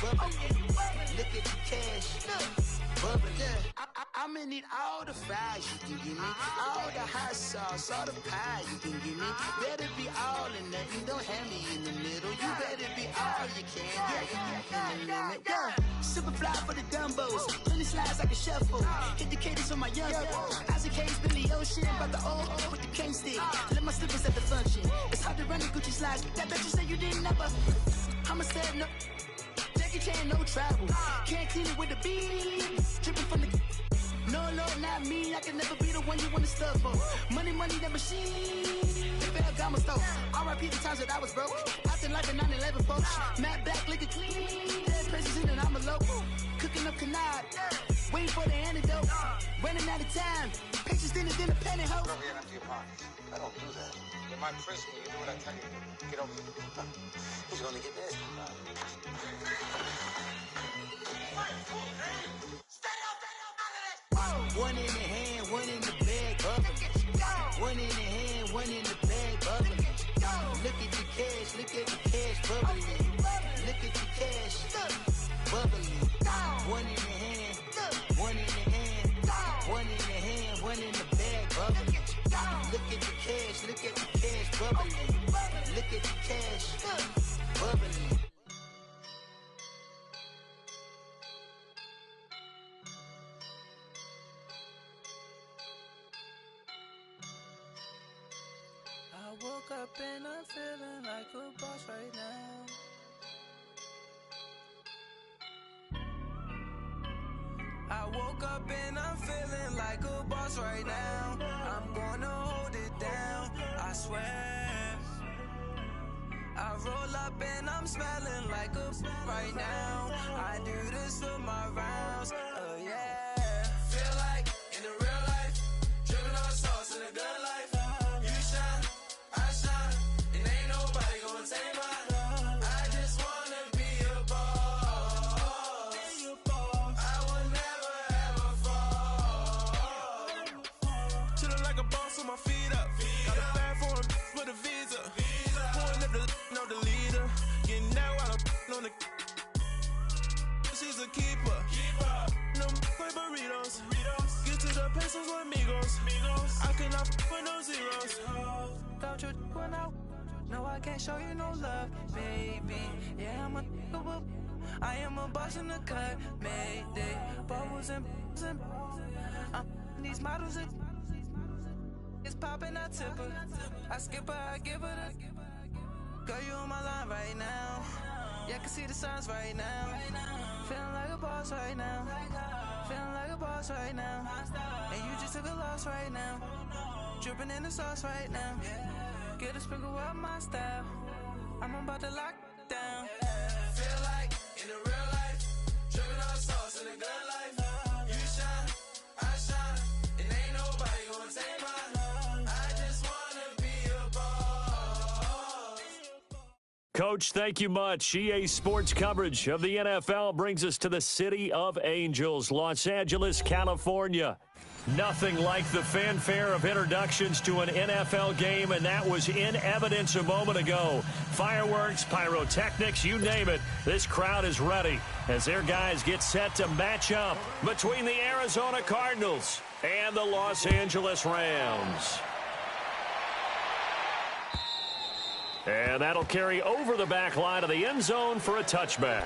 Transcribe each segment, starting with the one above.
bubbling. Look at the cash, bubbling. I'ma need all the fries you can give me, all the hot sauce, all the pie you can give me. Better be all in nothing, don't have me in the middle. You better be all you can, yeah, in the limit. Yeah, super fly for the Dumbos, plenty slides like a shuffle. Hit the cadence on my young Isaac Hayes, Billy Ocean, about the old with the cane stick. Let my slippers at the function. It's hard to run the Gucci slides. That bet you say you didn't never. I'ma say no. Jackie Chan, no travel. Can't clean it with the beat. Dripping from the. No, not me. I can never be the one you wanna stuff for. Money, that machine. If I got my stuff. R.I.P. the times that I was broke. Acting like a 9/11 folks. Matte black, liquor clean. Dead presents in and I'm a local. Cooking up canard. Waiting for the antidote. Running out of time. Patience thinner than a penny hoe. Over here and empty your pockets. I don't do that. In my prison, you do what I tell you. Get over here. Who's gonna get this? One in the hand, one in the bag, bubbling. One in the hand, one in the bag, bubbling. Look at the cash, bubbling. Look at the cash, bubbling. One in the hand, one in the hand, one in the hand, one in the bag, bubbling. Look at the cash, bubbling. Look at the cash, bubbling. I woke up and I'm feeling like a boss right now. I woke up and I'm feeling like a boss right now. I'm gonna hold it down, I swear. I roll up and I'm smelling like a right now. I do this for my rounds, oh yeah. Feel like in the real life, dripping on sauce in the good life. You shine, I shine, and ain't nobody gonna take mine. I just wanna be a boss. I will never ever fall. Chillin' like a boss with my feet up. Got a bag for him with a visa. Pulling up the know the leader. Getting that while I'm on the. She's a keeper. No play burritos. Get to the pesos with amigos. I cannot with no zeros. Don't you run out? No, I can't show you no love, baby. Yeah, I am a boss in the cut, mayday. Bubbles and these models it's popping, I tip her. I skip her, I give her the. Girl, you on my line right now. Yeah, I can see the signs right now. Feeling like a boss right now. Feeling like a boss right now. And you just took a loss right now. Dripping in the sauce right now. Get a sprinkle up my style. I'm about to lock down. Feel like in the real life, dripping on sauce in the good life. You shine, I shine, and ain't nobody gonna take mine. I just wanna be a boss. Coach, thank you much. EA Sports coverage of the NFL brings us to the City of Angels, Los Angeles, California. Nothing like the fanfare of introductions to an NFL game, and that was in evidence a moment ago. Fireworks, pyrotechnics, you name it. This crowd is ready as their guys get set to match up between the Arizona Cardinals and the Los Angeles Rams. And that'll carry over the back line of the end zone for a touchback.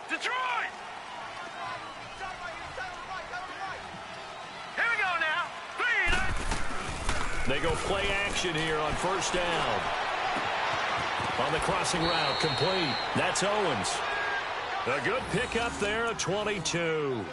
Detroit! Here we go now. They go play action here on first down. On the crossing route, complete. That's Owens. A good pickup there at 22.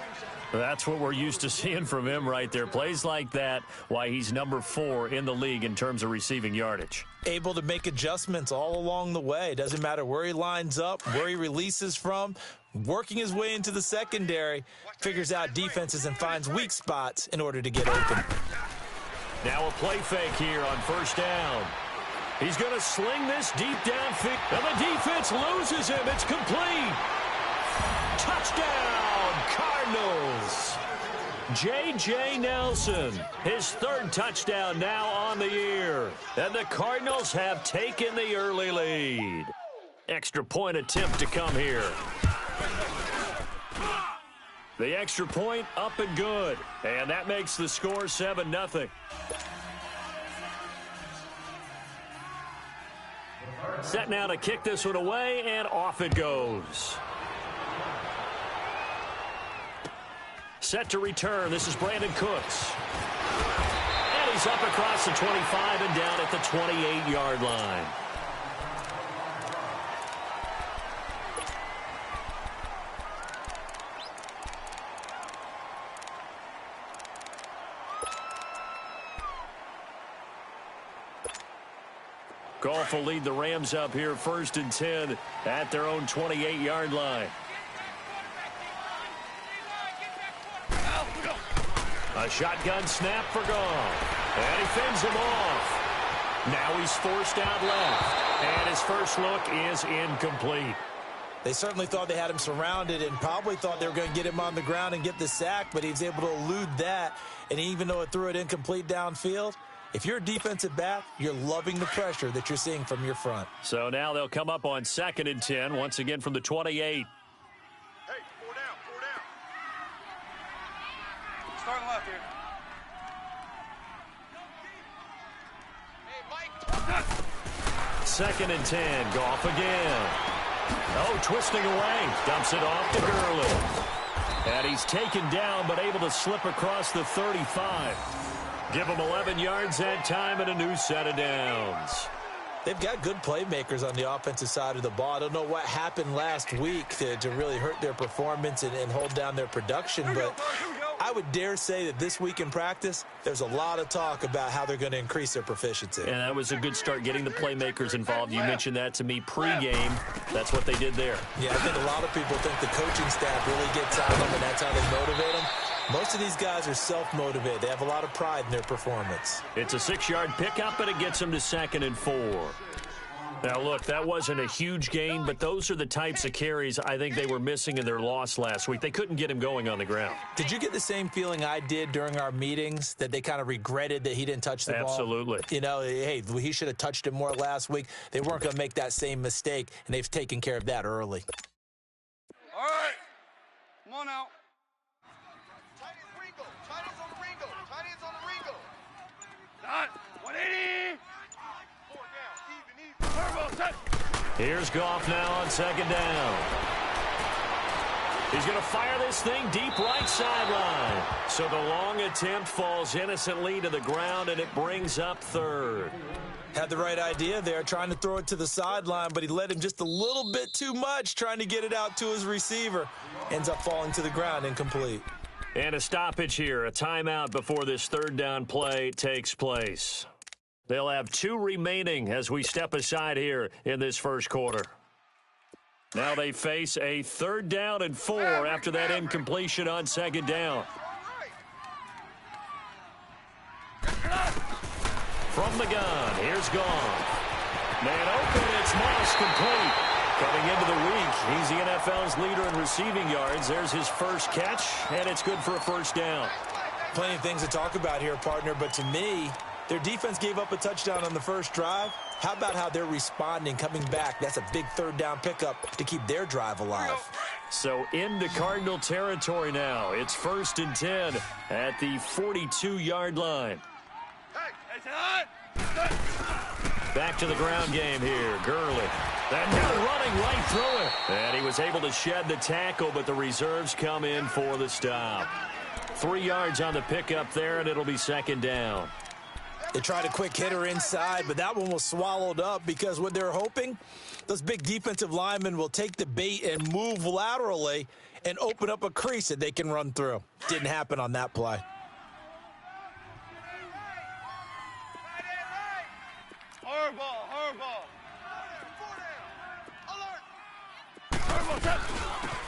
That's what we're used to seeing from him right there. Plays like that, why he's number 4 in the league in terms of receiving yardage. Able to make adjustments all along the way. Doesn't matter where he lines up, where he releases from. Working his way into the secondary, figures out defenses and finds weak spots in order to get open. Now a play fake here on first down. He's going to sling this deep downfield. And the defense loses him. It's complete. Touchdown, Cardinals. J.J. Nelson, his third touchdown now on the year. And the Cardinals have taken the early lead. Extra point attempt to come here. The extra point up and good. And that makes the score 7-0. Set now to kick this one away, and off it goes. Set to return. This is Brandon Cooks. And he's up across the 25 and down at the 28-yard line. Goff will lead the Rams up here 1st and 10 at their own 28-yard line. A shotgun snap for Goff. And he fends him off. Now he's forced out left. And his first look is incomplete. They certainly thought they had him surrounded and probably thought they were going to get him on the ground and get the sack, but he was able to elude that. And even though it threw it incomplete downfield, if you're a defensive back, you're loving the pressure that you're seeing from your front. So now they'll come up on 2nd and 10, once again from the 28. Hey, 4 down. Starting left here. Hey, Mike. 2nd and 10, Goff again. Oh, twisting away. Dumps it off to Gurley. And he's taken down, but able to slip across the 35. Give him 11 yards that time and a new set of downs. They've got good playmakers on the offensive side of the ball. I don't know what happened last week to really hurt their performance and hold down their production, but I would dare say that this week in practice, there's a lot of talk about how they're going to increase their proficiency. And that was a good start, getting the playmakers involved. You mentioned that to me pregame. That's what they did there. Yeah, I think a lot of people think the coaching staff really gets on them, and that's how they motivate them. Most of these guys are self-motivated. They have a lot of pride in their performance. It's a 6-yard pickup, and it gets them to 2nd and 4. Now, look, that wasn't a huge gain, but those are the types of carries I think they were missing in their loss last week. They couldn't get him going on the ground. Did you get the same feeling I did during our meetings, that they kind of regretted that he didn't touch the ball? Absolutely. You know, hey, he should have touched it more last week. They weren't going to make that same mistake, and they've taken care of that early. All right. Come on now. Done. 180. 4 down. Even. Here's Goff now on 2nd down. He's going to fire this thing deep right sideline. So the long attempt falls innocently to the ground, and it brings up 3rd. Had the right idea there, trying to throw it to the sideline, but he led him just a little bit too much, trying to get it out to his receiver. Ends up falling to the ground, incomplete. And a stoppage here, a timeout before this 3rd down play takes place. They'll have 2 remaining as we step aside here in this first quarter. Now they face a 3rd down and 4 after that incompletion on 2nd down. From the gun, here's Goff. Man open, it's Moss complete. Coming into the week, he's the NFL's leader in receiving yards. There's his first catch, and it's good for a 1st down. Plenty of things to talk about here, partner, but to me, their defense gave up a touchdown on the first drive. How about how they're responding, coming back? That's a big 3rd down pickup to keep their drive alive. So into Cardinal territory now. It's 1st and 10 at the 42-yard line. Back to the ground game here. Gurley. That guy running right through it. And he was able to shed the tackle, but the reserves come in for the stop. 3 yards on the pickup there, and it'll be 2nd down. They tried a quick hitter inside, but that one was swallowed up because what they're hoping, those big defensive linemen will take the bait and move laterally and open up a crease that they can run through. Didn't happen on that play.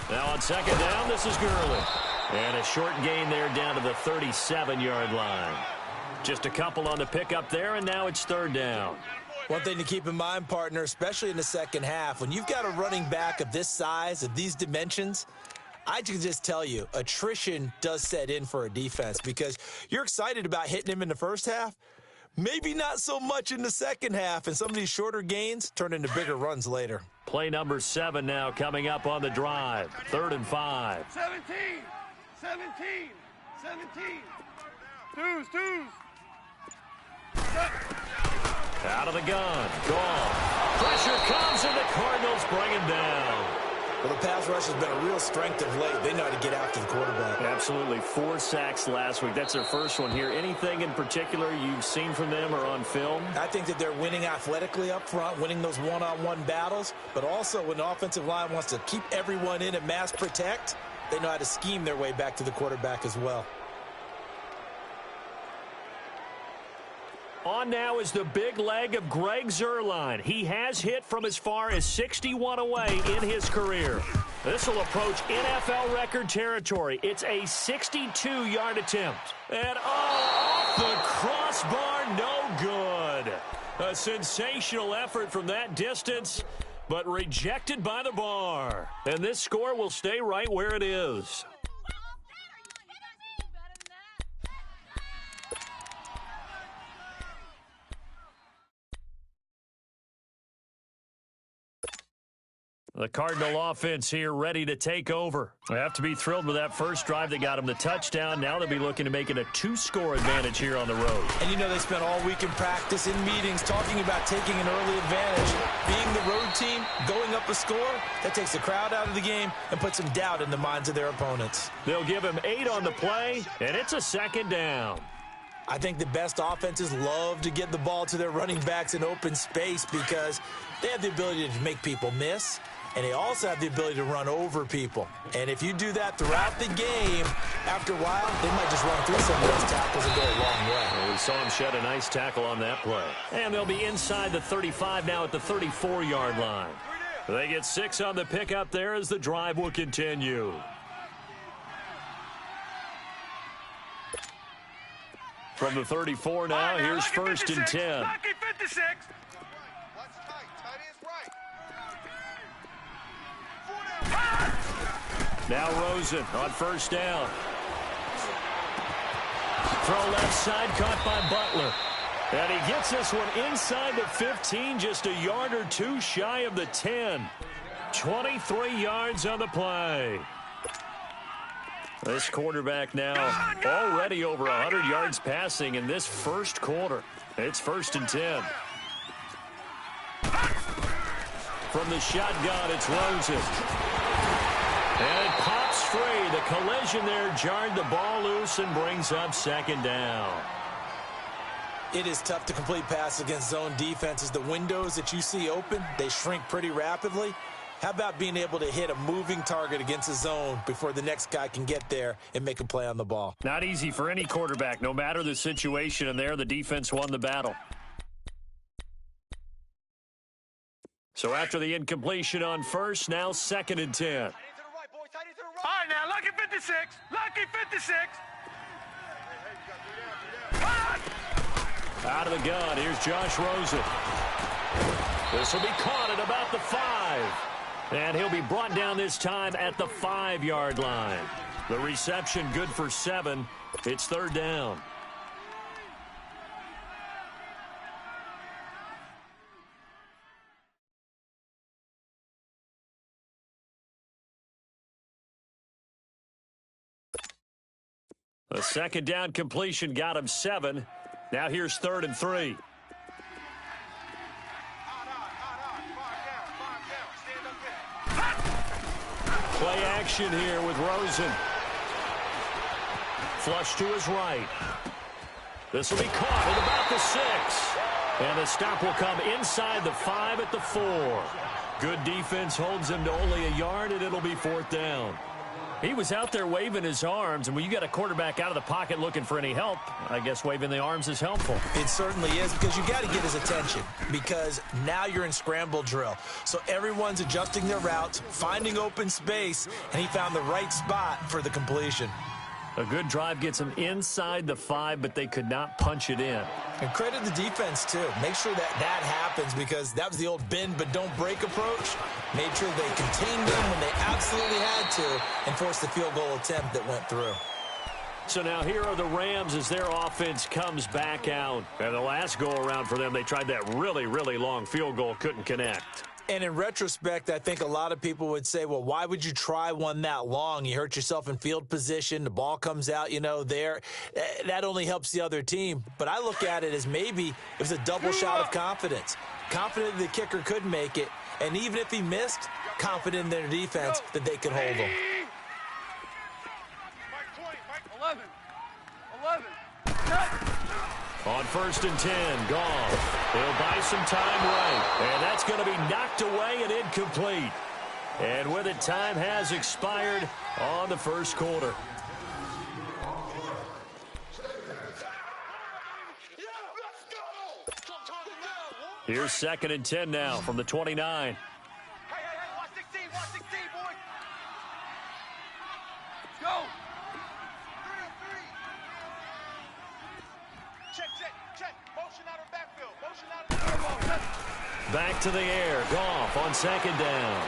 Now on 2nd down, this is Gurley. And a short gain there down to the 37-yard line. Just a couple on the pickup there, and now it's third down. One thing to keep in mind, partner, especially in the second half, when you've got a running back of this size, of these dimensions, I can just tell you, attrition does set in for a defense because you're excited about hitting him in the first half, maybe not so much in the second half, and some of these shorter gains turn into bigger runs later. Play number 7 now coming up on the drive. 3rd and 5. 17. Twos. Out of the gun. Gone. Pressure comes, and the Cardinals bring him down. Well, the pass rush has been a real strength of late. They know how to get after the quarterback. Absolutely. 4 sacks last week. That's their first one here. Anything in particular you've seen from them or on film? I think that they're winning athletically up front, winning those one-on-one battles, but also when the offensive line wants to keep everyone in and mass protect, they know how to scheme their way back to the quarterback as well. On now is the big leg of Greg Zuerlein. He has hit from as far as 61 away in his career. This will approach NFL record territory. It's a 62-yard attempt. And off the crossbar, no good. A sensational effort from that distance, but rejected by the bar. And this score will stay right where it is. The Cardinal offense here ready to take over. They have to be thrilled with that first drive that got them the touchdown. Now they'll be looking to make it a 2-score advantage here on the road. And you know they spent all week in practice, in meetings, talking about taking an early advantage. Being the road team, going up a score, that takes the crowd out of the game and puts some doubt in the minds of their opponents. They'll give him 8 on the play, and it's a second down. I think the best offenses love to get the ball to their running backs in open space because they have the ability to make people miss. And they also have the ability to run over people. And if you do that throughout the game, after a while, they might just run through some of those tackles and go a long way. Well, we saw him shed a nice tackle on that play. And they'll be inside the 35 now at the 34-yard line. They get 6 on the pickup there as the drive will continue. From the 34 now, here's 1st and 10. Lucky 56. Now Rosen on 1st down. Throw left side, caught by Butler. And he gets this one inside the 15, just a yard or 2 shy of the 10. 23 yards on the play. This quarterback now already over 100 yards passing in this first quarter. It's 1st and 10. From the shotgun, it's Rosen. And it pops free. The collision there jarred the ball loose and brings up 2nd down. It is tough to complete passes against zone defenses. The windows that you see open, they shrink pretty rapidly. How about being able to hit a moving target against a zone before the next guy can get there and make a play on the ball? Not easy for any quarterback, no matter the situation, and there the defense won the battle. So after the incompletion on 1st, now 2nd and 10. All right, now, lucky 56. Lucky 56. Out of the gun, here's Josh Rosen. This will be caught at about the 5. And he'll be brought down this time at the 5-yard line. The reception good for 7. It's 3rd down. A 2nd down completion got him 7. Now here's 3rd and 3. Play action here with Rosen. Flush to his right. This will be caught at about the 6. And the stop will come inside the 5 at the 4. Good defense holds him to only a yard, and it'll be 4th down. He was out there waving his arms, and when you got a quarterback out of the pocket looking for any help, I guess waving the arms is helpful. It certainly is, because you got to get his attention, because now you're in scramble drill. So everyone's adjusting their routes, finding open space, and he found the right spot for the completion. A good drive gets them inside the 5, but they could not punch it in. And credit the defense, too. Make sure that happens, because that was the old bend but don't break approach. Made sure they contained them when they absolutely had to and forced the field goal attempt that went through. So now here are the Rams as their offense comes back out. And the last go-around for them, they tried that really, really long field goal, couldn't connect. And in retrospect, I think a lot of people would say, well, why would you try one that long? You hurt yourself in field position. The ball comes out, there. That only helps the other team. But I look at it as maybe it was a double shot of confidence. Confident the kicker could make it. And even if he missed, confident in their defense that they could hold him. 11. On 1st and 10, Goff. He'll buy some time right. And that's going to be knocked away and incomplete. And with it, time has expired on the first quarter. Here's 2nd and 10 now from the 29. Watch 16, boy. Go. Check. Motion out of backfield. Back to the air. Goff on 2nd down.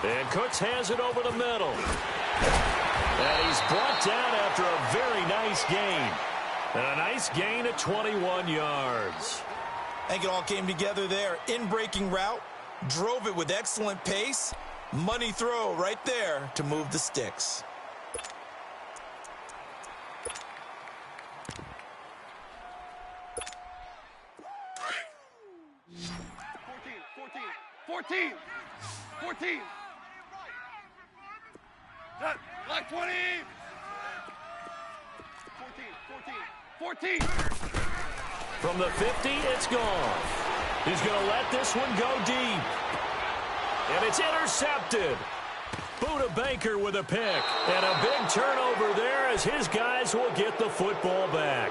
And Cooks has it over the middle. And he's brought down after a very nice gain. And a nice gain at 21 yards. I think it all came together there. In-breaking route. Drove it with excellent pace. Money throw right there to move the sticks. 14. Like 20. 14. From the 50, it's gone. He's going to let this one go deep. And it's intercepted. Buda Baker with a pick. And a big turnover there as his guys will get the football back.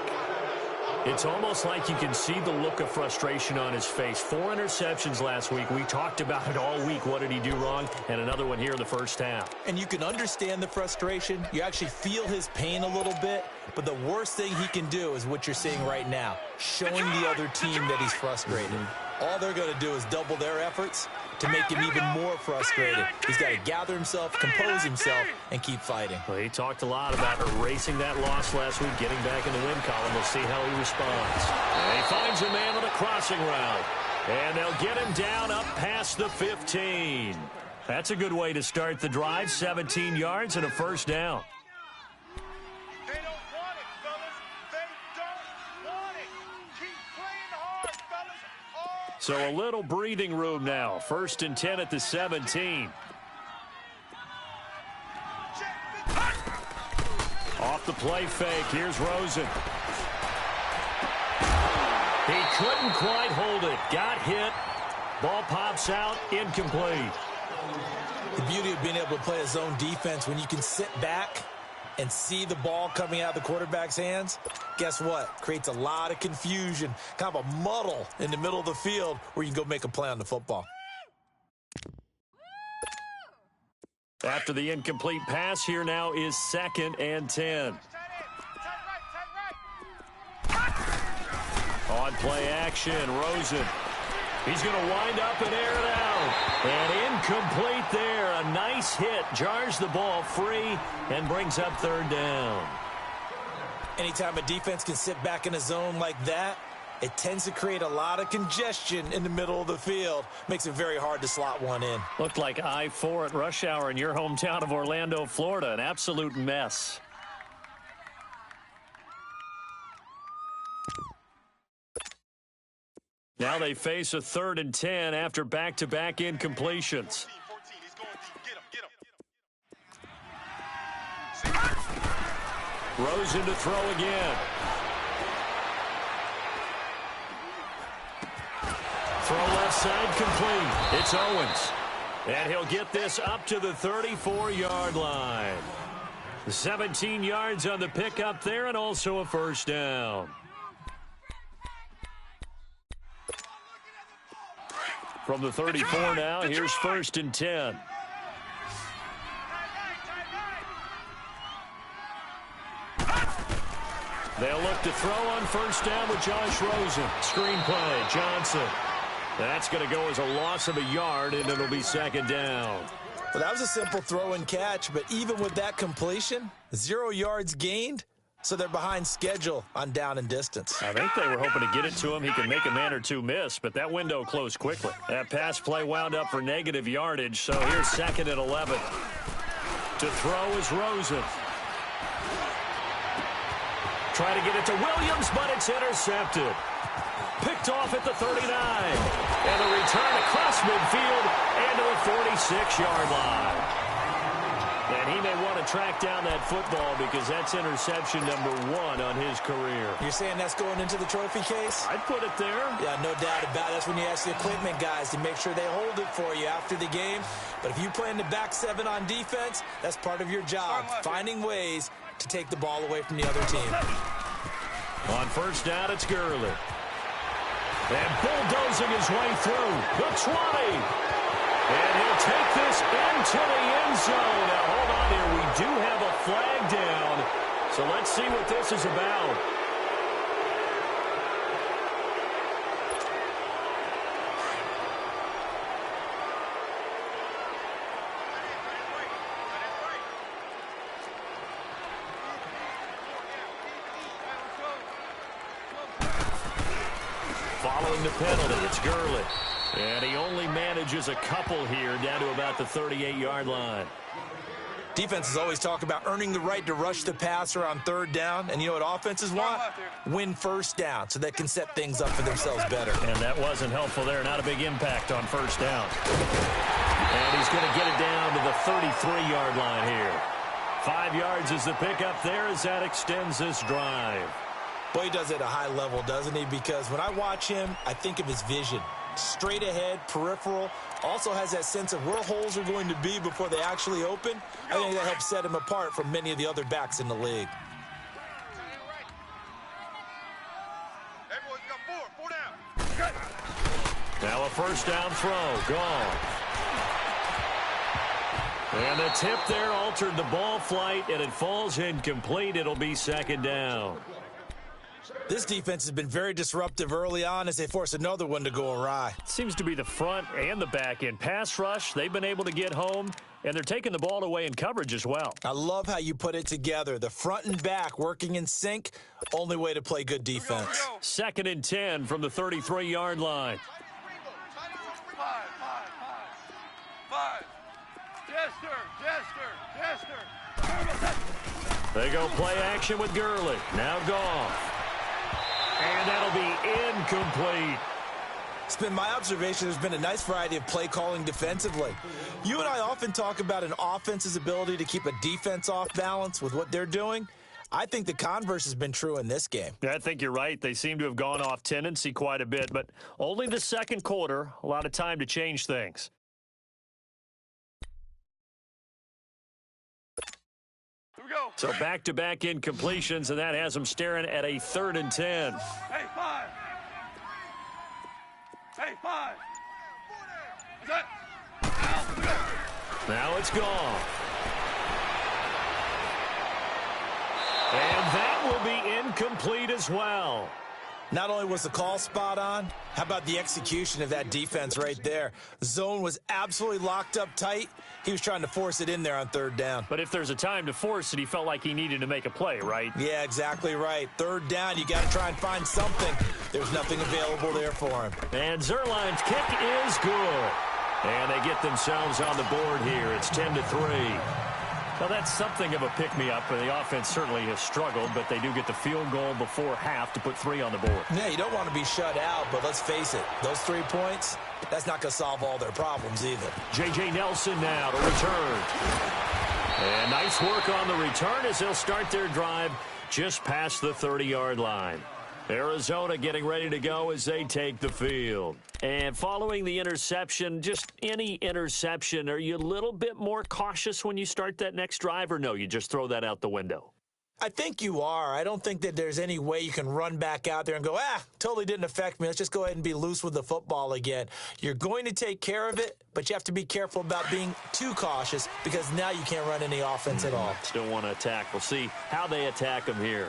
It's almost like you can see the look of frustration on his face. 4 interceptions last week. We talked about it all week. What did he do wrong? And another one here in the first half. And you can understand the frustration. You actually feel his pain a little bit. But the worst thing he can do is what you're seeing right now, showing the other team that he's frustrated. All they're going to do is double their efforts to make him even more frustrated. He's got to gather himself, compose himself, and keep fighting. Well, he talked a lot about erasing that loss last week, getting back in the win column. We'll see how he responds. And he finds a man on a crossing route. And they'll get him down up past the 15. That's a good way to start the drive. 17 yards and a first down. They don't want it, fellas. They don't want it. Keep playing hard, fellas. So a little breathing room now. 1st and 10 at the 17. Off the play fake. Here's Rosen. He couldn't quite hold it. Got hit. Ball pops out. Incomplete. The beauty of being able to play a zone defense when you can sit back and see the ball coming out of the quarterback's hands, guess what? Creates a lot of confusion, kind of a muddle in the middle of the field where you can go make a play on the football. After the incomplete pass, here now is 2nd and 10. On play action, Rosen. He's going to wind up and air it out. And incomplete there. A nice hit. Jars the ball free and brings up 3rd down. Anytime a defense can sit back in a zone like that, it tends to create a lot of congestion in the middle of the field. Makes it very hard to slot one in. Looked like I-4 at rush hour in your hometown of Orlando, Florida. An absolute mess. Now they face a 3rd and 10 after back-to-back incompletions. Rosen to throw again. Throw left side complete. It's Owens. And he'll get this up to the 34-yard line. 17 yards on the pickup there and also a first down. From the 34 now, here's 1st and 10. They'll look to throw on first down with Josh Rosen. Screen play, Johnson. That's going to go as a loss of a yard, and it'll be second down. Well, that was a simple throw and catch, but even with that completion, 0 yards gained, so they're behind schedule on down and distance. I think they were hoping to get it to him. He could make a man or two miss, but that window closed quickly. That pass play wound up for negative yardage, so here's second and 11. To throw is Rosen. Try to get it to Williams, but it's intercepted. Picked off at the 39. And a return across midfield and to the 46-yard line. And he may want to track down that football because that's interception number 1 on his career. You're saying that's going into the trophy case? I'd put it there. Yeah, no doubt about it. That's when you ask the equipment guys to make sure they hold it for you after the game. But if you play in the back 7 on defense, that's part of your job, finding ways to take the ball away from the other team. On first down, it's Gurley. And bulldozing his way through the 20. And he'll take this into the end zone. Now, hold on here. We do have a flag down. So let's see what this is about. Following the penalty, it's Gurley. And he only manages a couple here down to about the 38-yard line. Defenses always talk about earning the right to rush the passer on third down. And you know what offenses want? Win first down so they can set things up for themselves better. And that wasn't helpful there. Not a big impact on first down. And he's going to get it down to the 33-yard line here. 5 yards is the pickup there as that extends this drive. Boy, he does it at a high level, doesn't he? Because when I watch him, I think of his vision. Straight ahead, peripheral. Also has that sense of where holes are going to be before they actually open. I think that helps set him apart from many of the other backs in the league. Now a first down throw. Gone. And the tip there altered the ball flight, and it falls incomplete. It'll be second down. This defense has been very disruptive early on as they force another one to go awry. Seems to be the front and the back end. Pass rush, they've been able to get home, and they're taking the ball away in coverage as well. I love how you put it together. The front and back working in sync, only way to play good defense. Second and 10 from the 33-yard line. Five. Jester. They go play action with Gurley. Now Goff. And that'll be incomplete. It's been my observation there's been a nice variety of play calling defensively. You and I often talk about an offense's ability to keep a defense off balance with what they're doing. I think the converse has been true in this game. Yeah, I think you're right. They seem to have gone off tendency quite a bit, but only the second quarter, a lot of time to change things. So back-to-back incompletions, and that has them staring at a 3rd and 10. Hey, five. Now it's gone. And that will be incomplete as well. Not only was the call spot on, how about the execution of that defense right there? The zone was absolutely locked up tight. He was trying to force it in there on 3rd down. But if there's a time to force it, he felt like he needed to make a play, right? Yeah, exactly right. 3rd down, you got to try and find something. There's nothing available there for him. And Zerline's kick is good. And they get themselves on the board here. It's 10-3. Well, that's something of a pick-me-up. The offense certainly has struggled, but they do get the field goal before half to put 3 on the board. Yeah, you don't want to be shut out, but let's face it, those 3 points, that's not going to solve all their problems either. J.J. Nelson now to return. And nice work on the return as they'll start their drive just past the 30-yard line. Arizona getting ready to go as they take the field. And following the interception, just any interception, are you a little bit more cautious when you start that next drive, or no, you just throw that out the window? I think you are. I don't think that there's any way you can run back out there and go, totally didn't affect me. Let's just go ahead and be loose with the football again. You're going to take care of it, but you have to be careful about being too cautious because now you can't run any offense at all. Still want to attack. We'll see how they attack them here.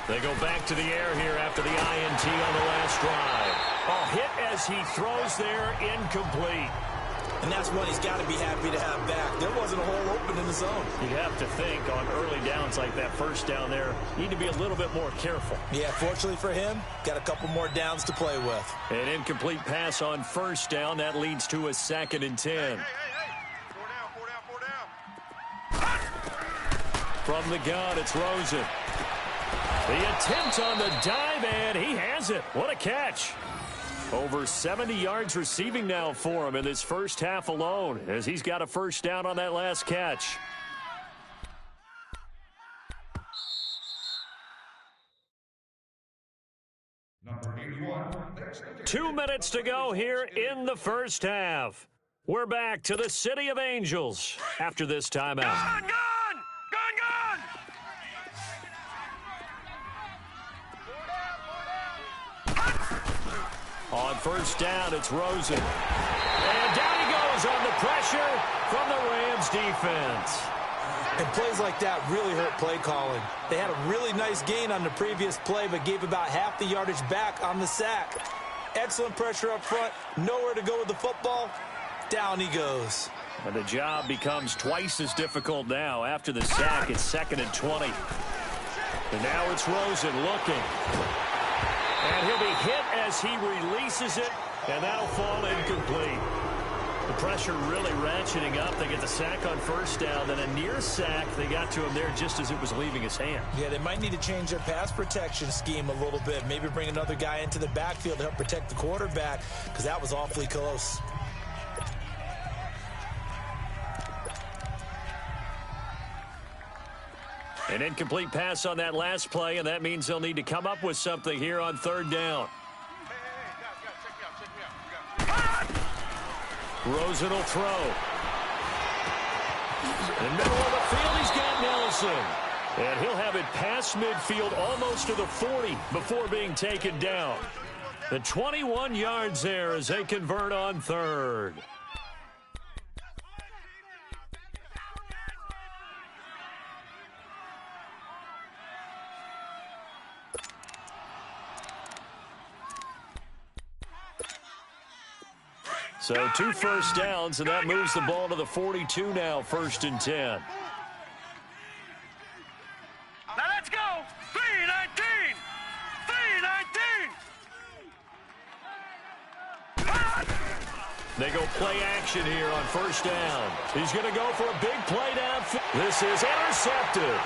They go back to the air here after the INT on the last drive. Oh, hit as he throws there, incomplete. And that's what he's got to be happy to have back. There wasn't a hole open in the zone. You'd have to think on early downs like that first down there, need to be a little bit more careful. Yeah, fortunately for him, got a couple more downs to play with. An incomplete pass on first down. That leads to a 2nd and 10. Hey. 4 down. From the gun, it's Rosen. The attempt on the dive, and he has it. What a catch. Over 70 yards receiving now for him in this first half alone, as he's got a first down on that last catch. Number 81. 2 minutes to go here in the first half. We're back to the City of Angels after this timeout. Gun! On first down, it's Rosen. And down he goes on the pressure from the Rams defense. And plays like that really hurt play calling. They had a really nice gain on the previous play, but gave about half the yardage back on the sack. Excellent pressure up front. Nowhere to go with the football. Down he goes. And the job becomes twice as difficult now. After the sack, it's 2nd and 20. And now it's Rosen looking. And he'll be hit as he releases it, and that'll fall incomplete. The pressure really ratcheting up. They get the sack on first down, then a near sack. They got to him there just as it was leaving his hand. Yeah, they might need to change their pass protection scheme a little bit. Maybe bring another guy into the backfield to help protect the quarterback, because that was awfully close. An incomplete pass on that last play, and that means they'll need to come up with something here on 3rd down. Guys, check me out. Rosen will throw. In the middle of the field, he's got Nelson. And he'll have it past midfield almost to the 40 before being taken down. The 21 yards there as they convert on 3rd. So 2 first downs, and that moves the ball to the 42 now, 1st and 10. Now let's go. 3-19. 3-19. They go play action here on first down. He's going to go for a big play downfield. This is intercepted.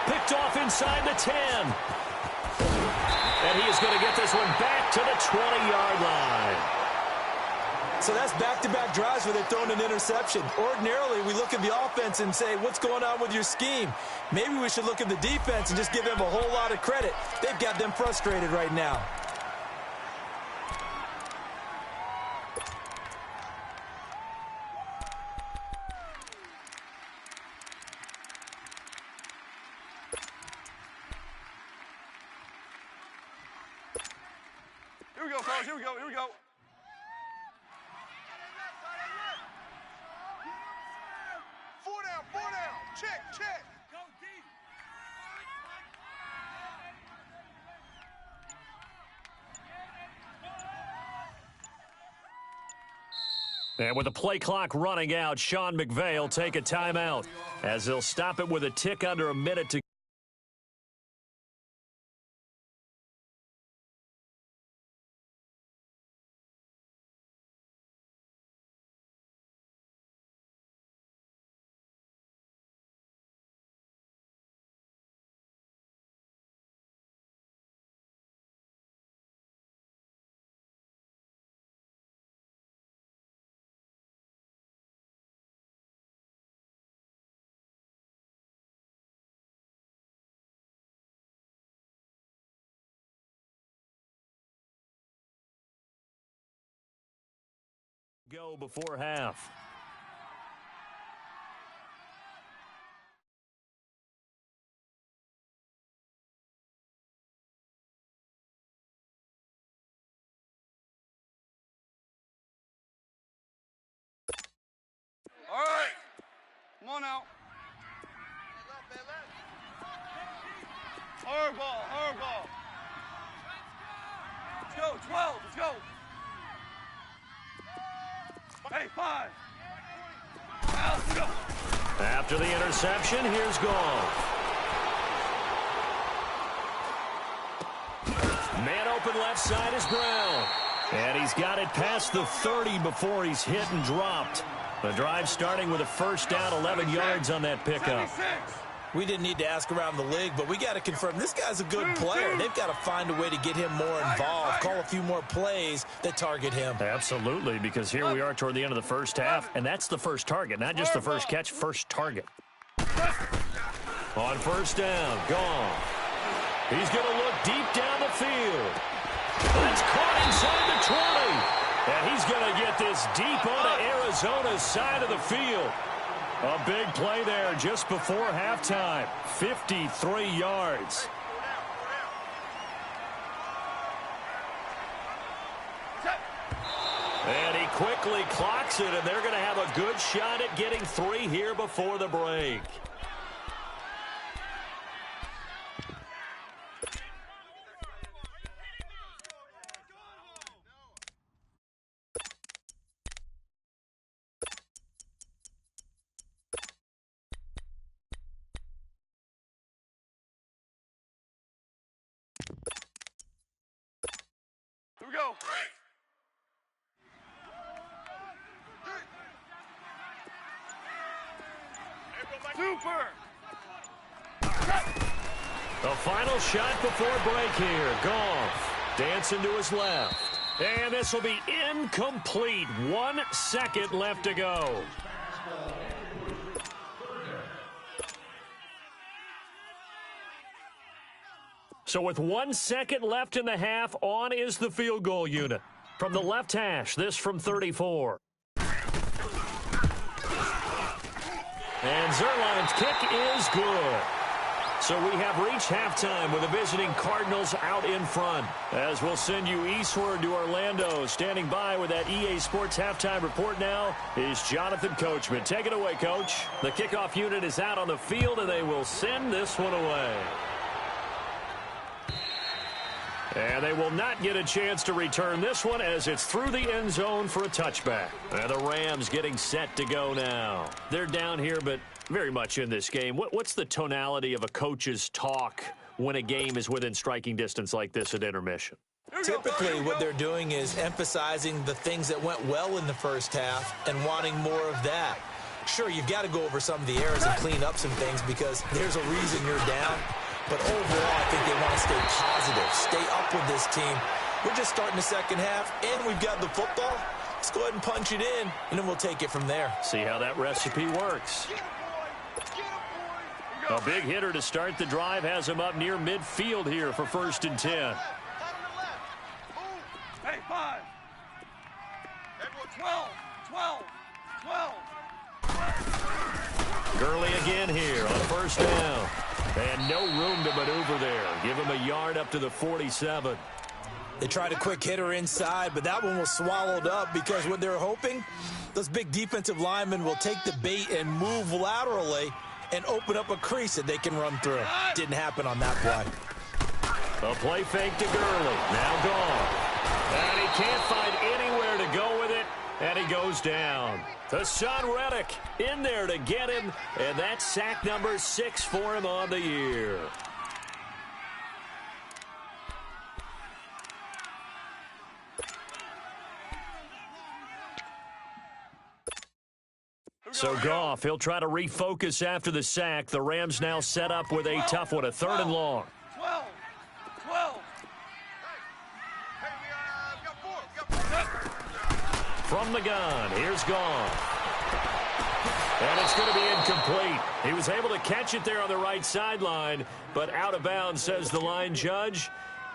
Picked off inside the 10. And he is going to get this one back to the 20-yard line. So that's back-to-back drives where they're throwing an interception. Ordinarily, we look at the offense and say, what's going on with your scheme? Maybe we should look at the defense and just give them a whole lot of credit. They've got them frustrated right now. Here we go, fellas. Here we go. Four down. Check. Go deep. And with the play clock running out, Sean McVay will take a timeout as they'll stop it with a tick under a minute to go before half. All right. Come on now. Hard ball, hard ball. Let's go, 12, let's go. Hey, 5. Let's go. After the interception, here's Goff. Man open left side is Brown. And he's got it past the 30 before he's hit and dropped. The drive starting with a first down, 11 yards on that pickup. 76. We didn't need to ask around the league, but we got to confirm this guy's a good player. They've got to find a way to get him more involved, call a few more plays that target him. Absolutely, because here we are toward the end of the first half, and that's the first target, not just the first catch, first target. On first down, Goff. He's going to look deep down the field. That's caught inside the 20. And he's going to get this deep onto Arizona's side of the field. A big play there just before halftime. 53 yards. And he quickly clocks it, and they're going to have a good shot at getting 3 here before the break. Here we go. Super. The final shot before break here. Goff dancing to his left. And this will be incomplete. 1 second left to go. So with 1 second left in the half, on is the field goal unit. From the left hash, this from 34. And Zerline's kick is good. So we have reached halftime with the visiting Cardinals out in front. As we'll send you eastward to Orlando. Standing by with that EA Sports halftime report now is Jonathan Coachman. Take it away, Coach. The kickoff unit is out on the field, and they will send this one away. And they will not get a chance to return this one as it's through the end zone for a touchback. And the Rams getting set to go now. They're down here, but very much in this game. What's the tonality of a coach's talk when a game is within striking distance like this at intermission? Typically, what they're doing is emphasizing the things that went well in the first half and wanting more of that. Sure, you've got to go over some of the errors and clean up some things because there's a reason you're down. But overall, I think they want to stay positive, stay up with this team. We're just starting the second half, and we've got the football. Let's go ahead and punch it in, and then we'll take it from there. See how that recipe works. A big hitter to start the drive has him up near midfield here for 1st and 10. Hey, 5. 12, 12, 12. Gurley again here on first down. And no room to maneuver there. Give him a yard up to the 47. They tried a quick hitter inside, but that one was swallowed up because what they're hoping, those big defensive linemen will take the bait and move laterally and open up a crease that they can run through. Didn't happen on that play. A play fake to Gurley. Now gone. And he can't find anywhere to go with it. And he goes down. Hassan Reddick in there to get him. And that's sack number 6 for him on the year. So Goff, he'll try to refocus after the sack. The Rams now set up with a tough one, a 3rd and long. 12, 12. From the gun, here's Goff. And it's going to be incomplete. He was able to catch it there on the right sideline, but out of bounds, says the line judge.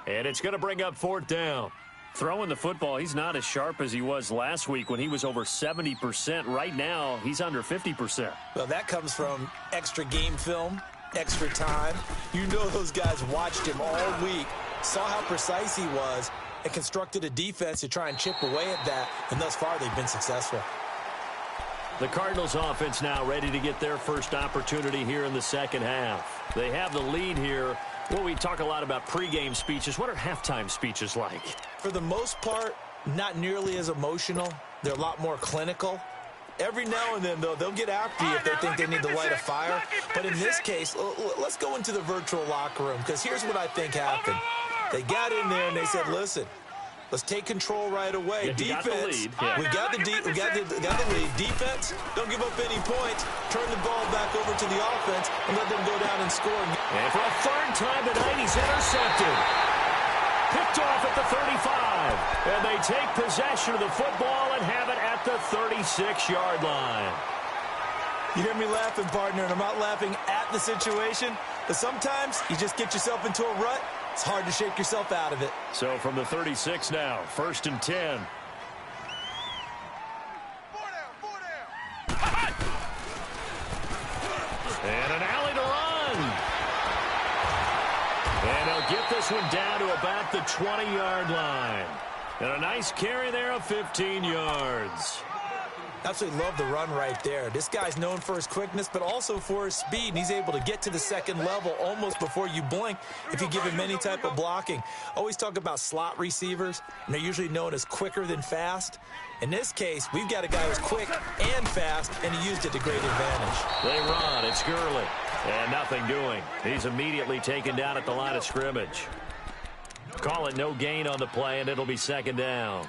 And it's going to bring up 4th down. Throwing the football, he's not as sharp as he was last week when he was over 70%. Right now, he's under 50%. Well, that comes from extra game film, extra time. You know those guys watched him all week, saw how precise he was, and constructed a defense to try and chip away at that, and thus far they've been successful. The Cardinals offense now ready to get their first opportunity here in the second half. They have the lead here, Well, we talk a lot about pregame speeches. What are halftime speeches like? For the most part, not nearly as emotional. They're a lot more clinical. Every now and then, though, they'll get after you if they think they need to light a fire. But in this case, let's go into the virtual locker room, because here's what I think happened. They got in there and they said, listen, let's take control right away. Defense, we got the lead. Defense, don't give up any points. Turn the ball back over to the offense and let them go down and score. And for a third time tonight, he's intercepted. Picked off at the 35. And they take possession of the football and have it at the 36-yard line. You hear me laughing, partner, and I'm not laughing at the situation, but sometimes you just get yourself into a rut. It's hard to shake yourself out of it. So from the 36 now, 1st and 10. And an alley to run. And he'll get this one down to about the 20-yard line. And a nice carry there of 15 yards. Absolutely love the run right there. This guy's known for his quickness, but also for his speed, and he's able to get to the second level almost before you blink if you give him any type of blocking. Always talk about slot receivers, and they're usually known as quicker than fast. In this case, we've got a guy who's quick and fast, and he used it to great advantage. They run. It's Gurley. And nothing doing. He's immediately taken down at the line of scrimmage. Call it no gain on the play, and it'll be 2nd down.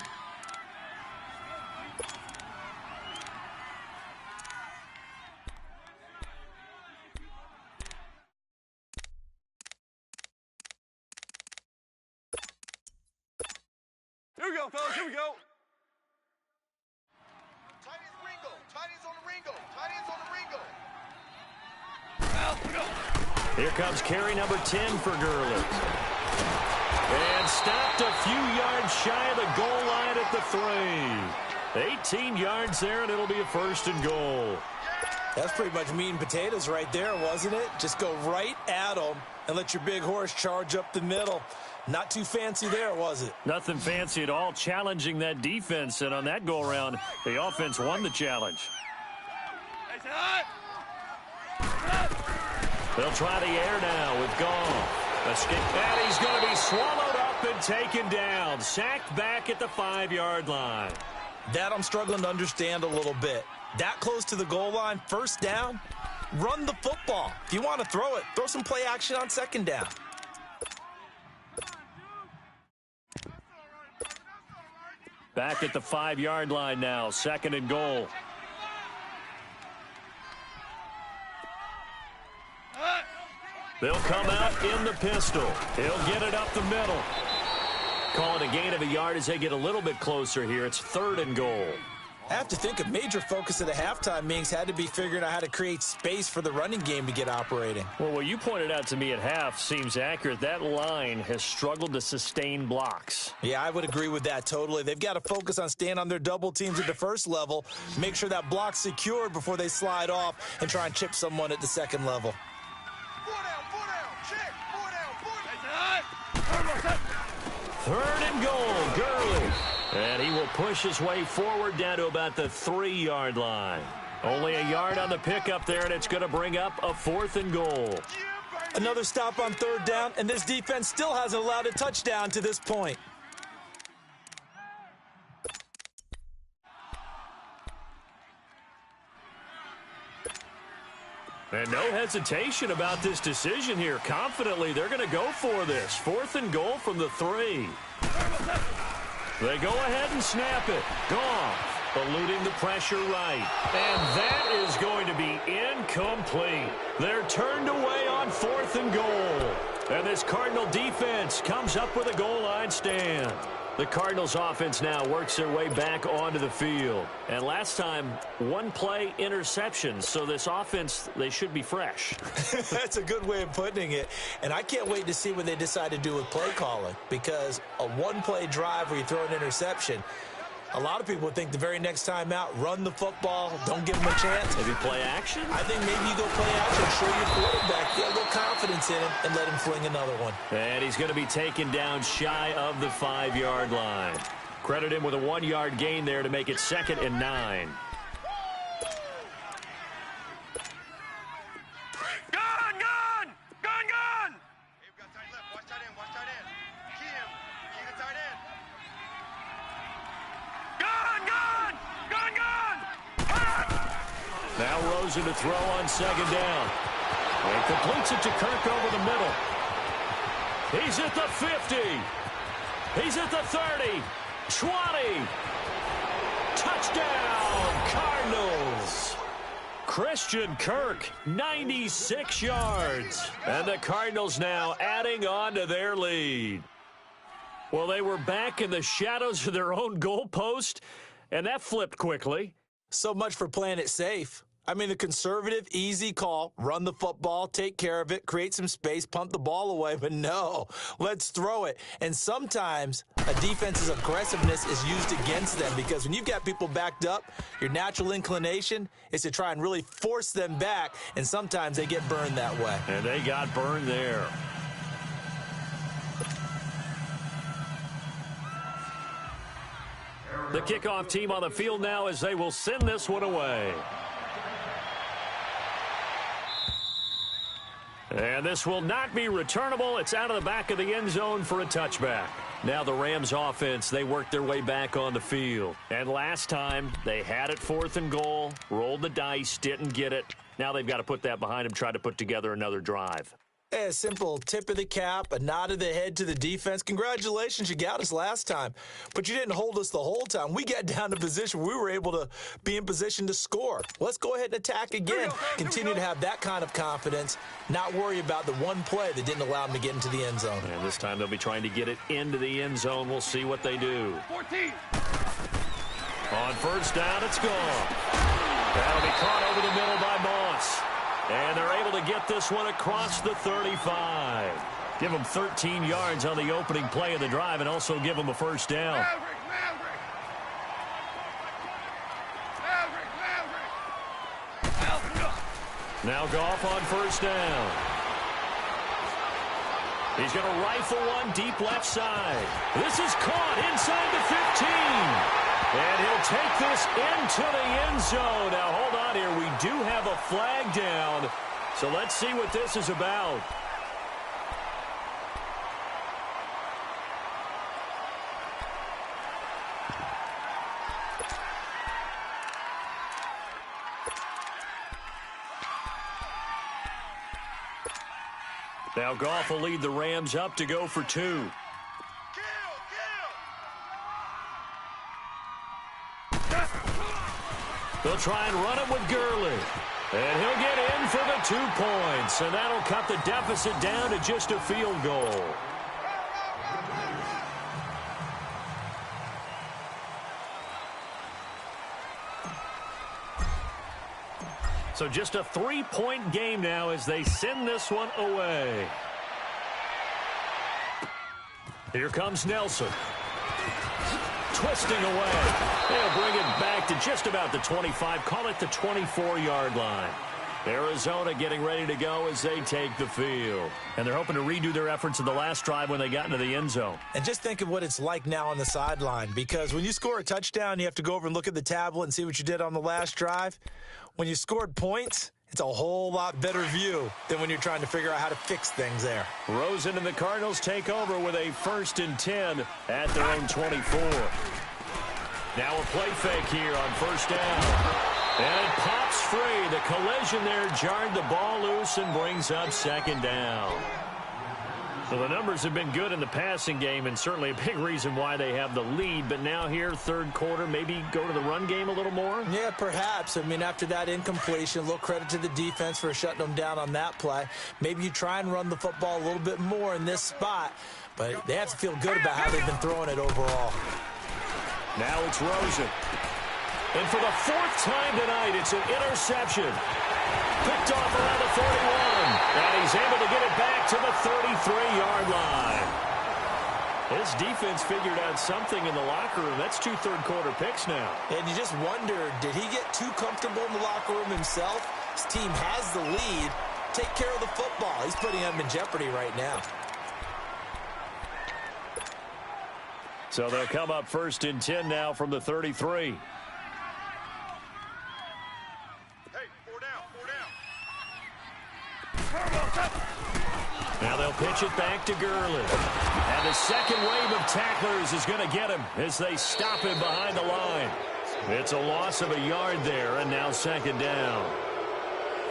Here we go, fellas. Here we go. Tight ends Ringo. Tight ends on the Ringo. Tight ends on the Ringo. Here comes carry number 10 for Gurley. And stopped a few yards shy of the goal line at the 3. 18 yards there, and it'll be a 1st and goal. That's pretty much meat and potatoes right there, wasn't it? Just go right at them and let your big horse charge up the middle. Not too fancy there, was it? Nothing fancy at all, challenging that defense. And on that go-around, the offense won the challenge. They'll try the air now with Goff. And he's going to be swallowed up and taken down. Sacked back at the 5-yard line. That I'm struggling to understand a little bit. That close to the goal line, 1st down, run the football. If you want to throw it, throw some play action on 2nd down. Back at the 5-yard line now, 2nd and goal. They'll come out in the pistol. He'll get it up the middle. Call it a gain of a yard as they get a little bit closer here. It's 3rd and goal. I have to think a major focus of the halftime meetings had to be figuring out how to create space for the running game to get operating. Well, what you pointed out to me at half seems accurate. That line has struggled to sustain blocks. Yeah, I would agree with that totally. They've got to focus on staying on their double teams at the 1st level, make sure that block's secured before they slide off and try and chip someone at the 2nd level. 3rd and goal, Gurley. And he will push his way forward down to about the 3-yard line. Only a yard on the pickup there, and it's going to bring up a 4th and goal. Another stop on 3rd down, and this defense still hasn't allowed a touchdown to this point. And no hesitation about this decision here. Confidently, they're going to go for this. 4th and goal from the 3. They go ahead and snap it. Goff eluding the pressure right. And that is going to be incomplete. They're turned away on 4th and goal. And this Cardinal defense comes up with a goal line stand. The Cardinals offense now works their way back onto the field. And last time, 1-play interception. So this offense, they should be fresh. That's a good way of putting it. And I can't wait to see what they decide to do with play calling. Because a 1-play drive where you throw an interception, a lot of people would think the very next time out, run the football, don't give them a chance. Maybe play action? I think maybe you go play action, show your quarterback, get a little confidence in him, and let him fling another one. And he's going to be taken down shy of the 5-yard line. Credit him with a 1-yard gain there to make it 2nd and 9. Gun! Gun! Gun! Gun! Rosen to throw on second down. And completes it to Kirk over the middle. He's at the 50. He's at the 30. 20. Touchdown, Cardinals. Christian Kirk, 96 yards. And the Cardinals now adding on to their lead. Well, they were back in the shadows of their own goalpost, and that flipped quickly. So much for playing it safe. I mean, the conservative, easy call, run the football, take care of it, create some space, punt the ball away. But no, let's throw it. And sometimes a defense's aggressiveness is used against them because when you've got people backed up, your natural inclination is to try and really force them back, and sometimes they get burned that way. And they got burned there. The kickoff team on the field now as they will send this one away. And this will not be returnable. It's out of the back of the end zone for a touchback. Now the Rams offense, they worked their way back on the field. And last time, they had it 4th and goal, rolled the dice, didn't get it. Now they've got to put that behind them, try to put together another drive. A simple tip of the cap, a nod of the head to the defense. Congratulations, you got us last time. But you didn't hold us the whole time. We got down to position. We were able to be in position to score. Let's go ahead and attack again. Continue to have that kind of confidence, not worry about the one play that didn't allow them to get into the end zone. And this time they'll be trying to get it into the end zone. We'll see what they do. 14. On first down, it's gone. That'll be caught over the middle by Moss. And they're able to get this one across the 35. Give them 13 yards on the opening play of the drive and also give them a first down. Now Goff on first down. He's going to rifle one deep left side. This is caught inside the 15. And he'll take this into the end zone. Now, hold on here. We do have a flag down. So let's see what this is about. Now, Goff will lead the Rams up to go for 2. They'll try and run it with Gurley. And he'll get in for the 2 points. And that'll cut the deficit down to just a field goal. So just a 3-point game now as they send this one away. Here comes Nelson. Twisting away. They'll bring it back to just about the 25. Call it the 24-yard line. Arizona getting ready to go as they take the field. And they're hoping to redo their efforts in the last drive when they got into the end zone. And just think of what it's like now on the sideline, because when you score a touchdown, you have to go over and look at the tablet and see what you did on the last drive. When you scored points, it's a whole lot better view than when you're trying to figure out how to fix things there. Rosen and the Cardinals take over with a 1st and 10 at their own 24. Now a play fake here on first down. And it pops free. The collision there jarred the ball loose and brings up 2nd down. So the numbers have been good in the passing game and certainly a big reason why they have the lead. But now here, 3rd quarter, maybe go to the run game a little more? Yeah, perhaps. I mean, after that incompletion, a little credit to the defense for shutting them down on that play. Maybe you try and run the football a little bit more in this spot. But they have to feel good about how they've been throwing it overall. Now it's Rosen. And for the 4th time tonight, it's an interception. Picked off around the 41. And he's able to get it back to the 33-yard line. His defense figured out something in the locker room. That's 2 third-quarter picks now. And you just wonder, did he get too comfortable in the locker room himself? His team has the lead. Take care of the football. He's putting them in jeopardy right now. So they'll come up 1st and 10 now from the 33. Now they'll pitch it back to Gurley. And the second wave of tacklers is going to get him as they stop him behind the line. It's a loss of a yard there, and now 2nd down.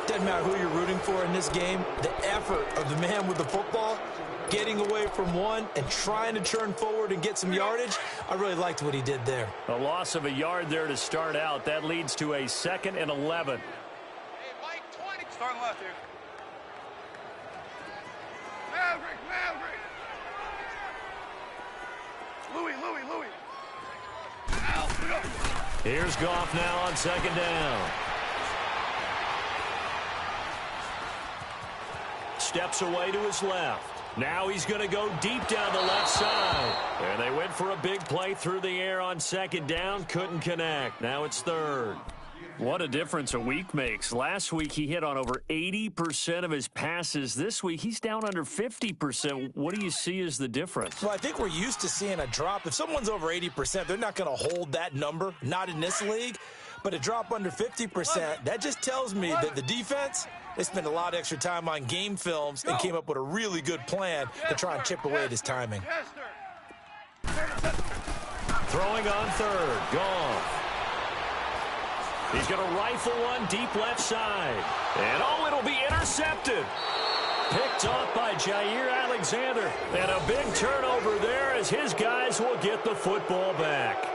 Doesn't matter who you're rooting for in this game, the effort of the man with the football, getting away from one and trying to turn forward and get some yardage, I really liked what he did there. A loss of a yard there to start out. That leads to a 2nd and 11. Hey, Mike, 20. Start left here. Maverick. Louis. Here's Goff now on 2nd down. Steps away to his left. Now he's going to go deep down the left side. And they went for a big play through the air on 2nd down. Couldn't connect. Now it's 3rd. What a difference a week makes. Last week he hit on over 80% of his passes. This week he's down under 50%. What do you see as the difference? Well, I think we're used to seeing a drop. If someone's over 80%, they're not going to hold that number, not in this league. But a drop under 50%, that just tells me that the defense, they spent a lot of extra time on game films and came up with a really good plan to try and chip away at his timing. Throwing on 3rd. Goff. He's going to rifle one deep left side. And it'll be intercepted. Picked off by Jair Alexander. And a big turnover there as his guys will get the football back.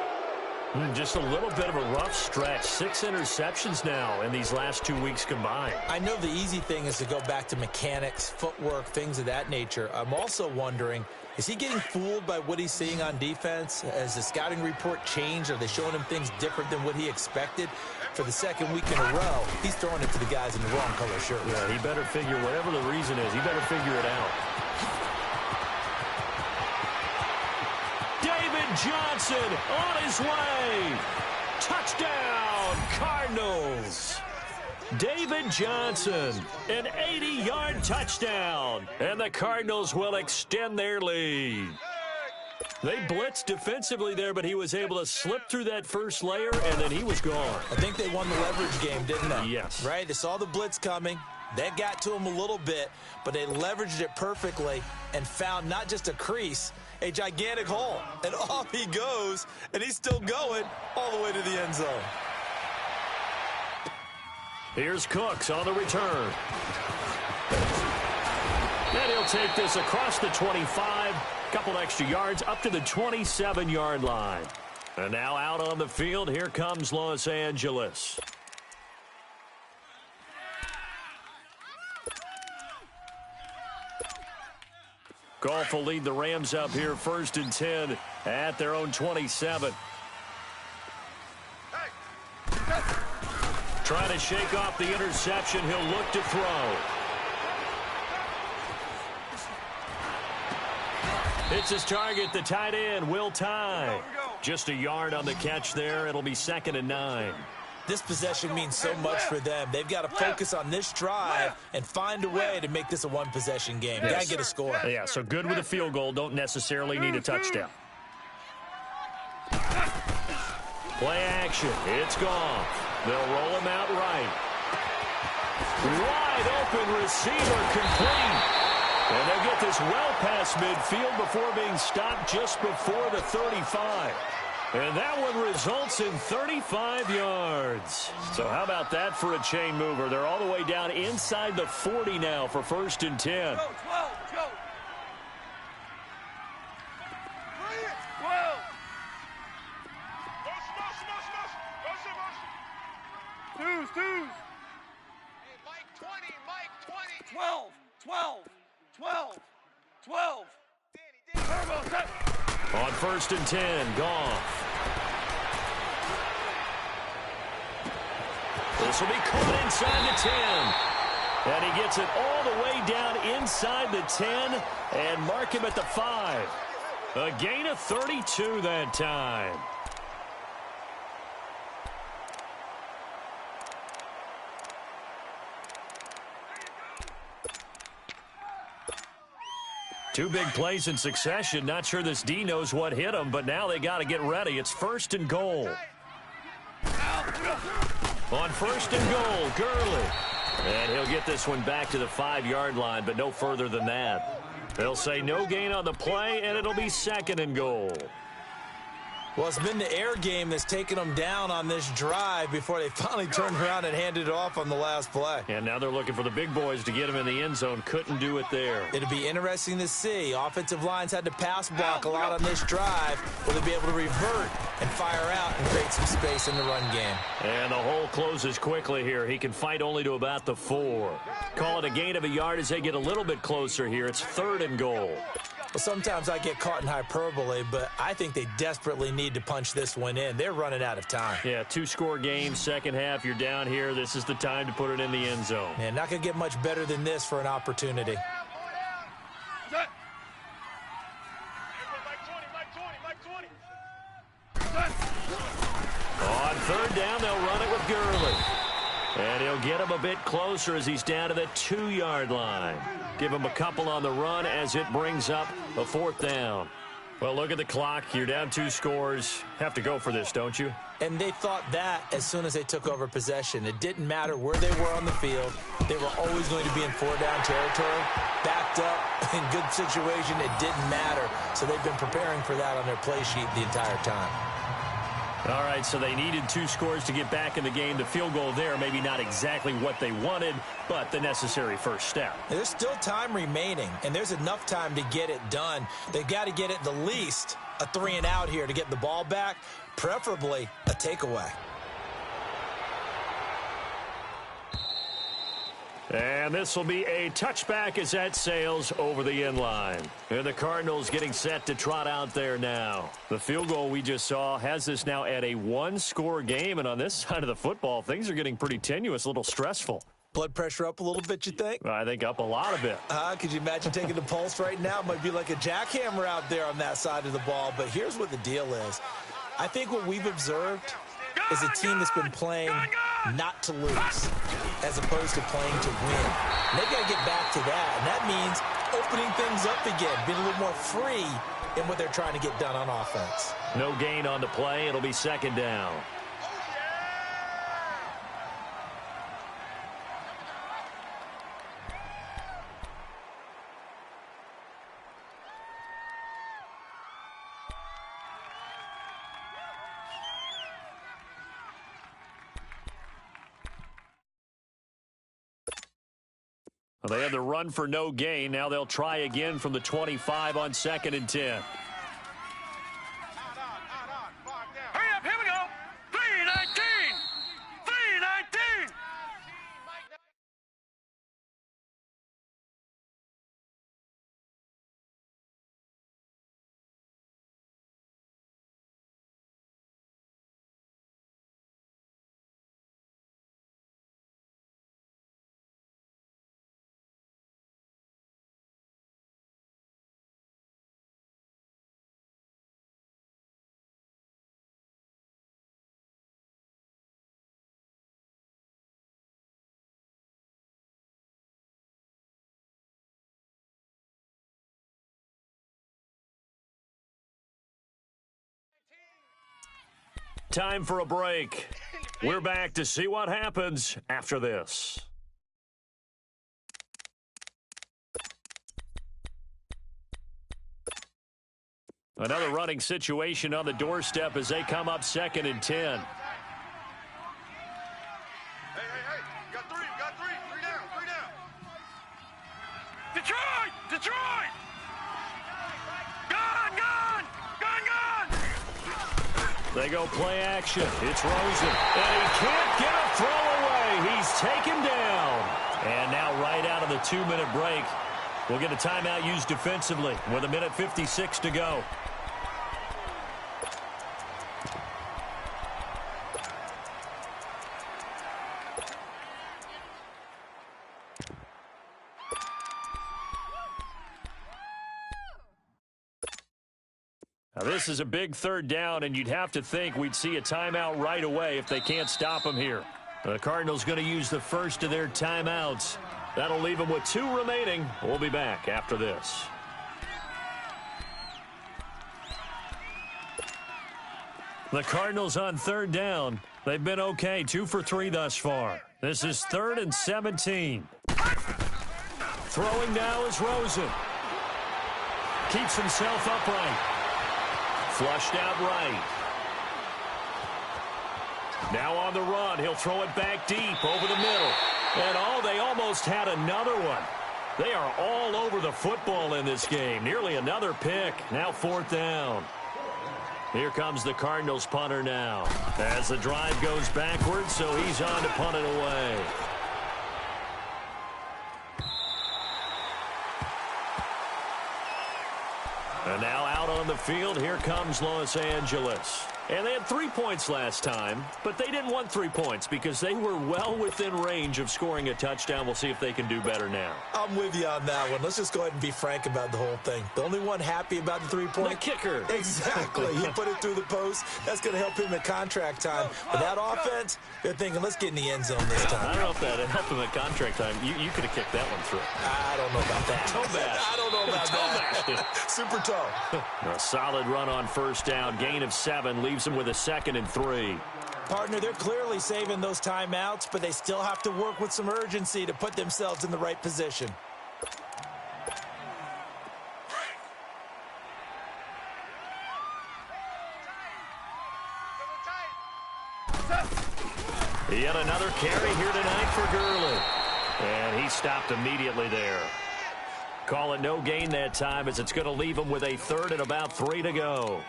Just a little bit of a rough stretch. 6 interceptions now in these last 2 weeks combined. I know the easy thing is to go back to mechanics, footwork, things of that nature. I'm also wondering, is he getting fooled by what he's seeing on defense? Has the scouting report changed? Are they showing him things different than what he expected? For the 2nd week in a row, he's throwing it to the guys in the wrong color shirt. Yeah, he better figure, whatever the reason is, he better figure it out. David Johnson on his way. Touchdown, Cardinals. David Johnson, an 80-yard touchdown, and the Cardinals will extend their lead. They blitzed defensively there, but he was able to slip through that first layer, and then he was gone. I think they won the leverage game, didn't they? Yes. Right? They saw the blitz coming. That got to him a little bit, but they leveraged it perfectly and found not just a crease, a gigantic hole. And off he goes, and he's still going all the way to the end zone. Here's Cooks on the return. And he'll take this across the 25. Couple extra yards up to the 27-yard line. And now out on the field, here comes Los Angeles. Goff will lead the Rams up here 1st and 10 at their own 27. Trying to shake off the interception. He'll look to throw. It's his target, the tight end, Will Tye. Just a yard on the catch there. It'll be 2nd and 9. This possession means so much for them. They've got to focus on this drive and find a way to make this a one-possession game. Got to get a score. Yeah, so good with a field goal. Don't necessarily need a touchdown. Play action. It's gone. They'll roll him out right. Wide open receiver complete. And they'll get this well past midfield before being stopped just before the 35. And that one results in 35 yards. So how about that for a chain mover? They're all the way down inside the 40 now for 1st and 10. Go, 12, go. 12. Twos. Hey, Mike 20. 12. Turbo set. On 1st and 10, Goff. This will be caught inside the 10. And he gets it all the way down inside the 10 and mark him at the 5. A gain of 32 that time. Two big plays in succession. Not sure this D knows what hit him, but now they got to get ready. It's 1st and goal. On 1st and goal, Gurley. And he'll get this one back to the 5-yard line, but no further than that. They'll say no gain on the play, and it'll be 2nd and goal. Well, it's been the air game that's taken them down on this drive before they finally turned around and handed it off on the last play. And now they're looking for the big boys to get them in the end zone. Couldn't do it there. It'll be interesting to see. Offensive lines had to pass block a lot on this drive. Will they be able to revert and fire out and create some space in the run game? And the hole closes quickly here. He can fight only to about the 4. Call it a gain of a yard as they get a little bit closer here. It's 3rd and goal. Well, sometimes I get caught in hyperbole, but I think they desperately need to punch this one in. They're running out of time. Yeah, 2-score game, second half. You're down here. This is the time to put it in the end zone. Man, not going to get much better than this for an opportunity. On 3rd down, they'll run it with Gurley. And he'll get him a bit closer as he's down to the 2-yard line. Give him a couple on the run as it brings up a 4th down. Well, look at the clock. You're down 2 scores. Have to go for this, don't you? And they thought that as soon as they took over possession. It didn't matter where they were on the field. They were always going to be in 4-down territory, backed up, in good situation. It didn't matter. So they've been preparing for that on their play sheet the entire time. All right, so they needed 2 scores to get back in the game. The field goal there, maybe not exactly what they wanted, but the necessary first step. There's still time remaining, and there's enough time to get it done. They've got to get at the least a 3-and-out here to get the ball back, preferably a takeaway. And this will be a touchback as that sails over the end line. And the Cardinals getting set to trot out there now. The field goal we just saw has this now at a 1-score game. And on this side of the football, things are getting pretty tenuous, a little stressful. Blood pressure up a little bit, you think? I think up a lot of it. Could you imagine taking the pulse right now? It might be like a jackhammer out there on that side of the ball. But here's what the deal is. I think what we've observed is a team that's been playing not to lose as opposed to playing to win. And they've got to get back to that, and that means opening things up again, being a little more free in what they're trying to get done on offense. No gain on the play. It'll be 2nd down. Well, they had the run for no gain. Now they'll try again from the 25 on 2nd and 10. Hurry up, here we go. 319. 319. Time for a break. We're back to see what happens after this. Another running situation on the doorstep as they come up 2nd and 10. Hey, got three. 3 down. Detroit! Gone! They go play action. It's Rosen. And he can't get a throw away. He's taken down. And now right out of the 2-minute break, we'll get a timeout used defensively with 1:56 to go. Now, this is a big 3rd down, and you'd have to think we'd see a timeout right away if they can't stop him here. The Cardinals going to use the first of their timeouts. That'll leave them with 2 remaining. We'll be back after this. The Cardinals on 3rd down. They've been okay, 2 for 3 thus far. This is 3rd and 17. Throwing now is Rosen. Keeps himself upright. Flushed out right. Now on the run, he'll throw it back deep over the middle. And they almost had another one. They are all over the football in this game. Nearly another pick. Now 4th down. Here comes the Cardinals punter now. As the drive goes backwards, so he's on to punt it away. And now out on the field, here comes Los Angeles. And they had 3 points last time, but they didn't want 3 points because they were well within range of scoring a touchdown. We'll see if they can do better now. I'm with you on that one. Let's just go ahead and be frank about the whole thing. The only one happy about the 3-point? The kicker. Exactly. He put it through the post. That's going to help him at contract time. But that offense, they're thinking, let's get in the end zone this time. I don't know if that helped him at contract time. You could have kicked that one through. I don't know about that. Toe bash. I don't know about that. Super toe. A solid run on 1st down. Gain of 7 leaves him with a 2nd and 3. Partner, they're clearly saving those timeouts, but they still have to work with some urgency to put themselves in the right position. Yet another carry here tonight for Gurley. And he stopped immediately there. Call it no gain that time as it's going to leave him with a 3rd and about 3 to go.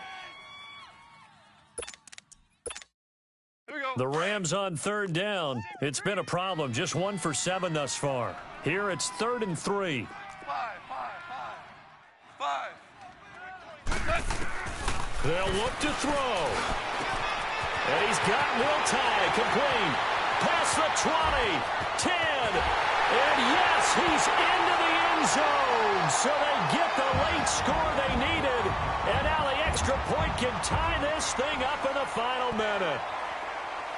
The Rams on 3rd down. It's been a problem. Just 1 for 7 thus far. Here it's 3rd and 3. Five. They'll look to throw. And he's got Will Tye complete. Past the 20, 10, and yes, he's into the end zone. So they get the late score they needed. And now the extra point can tie this thing up in the final minute.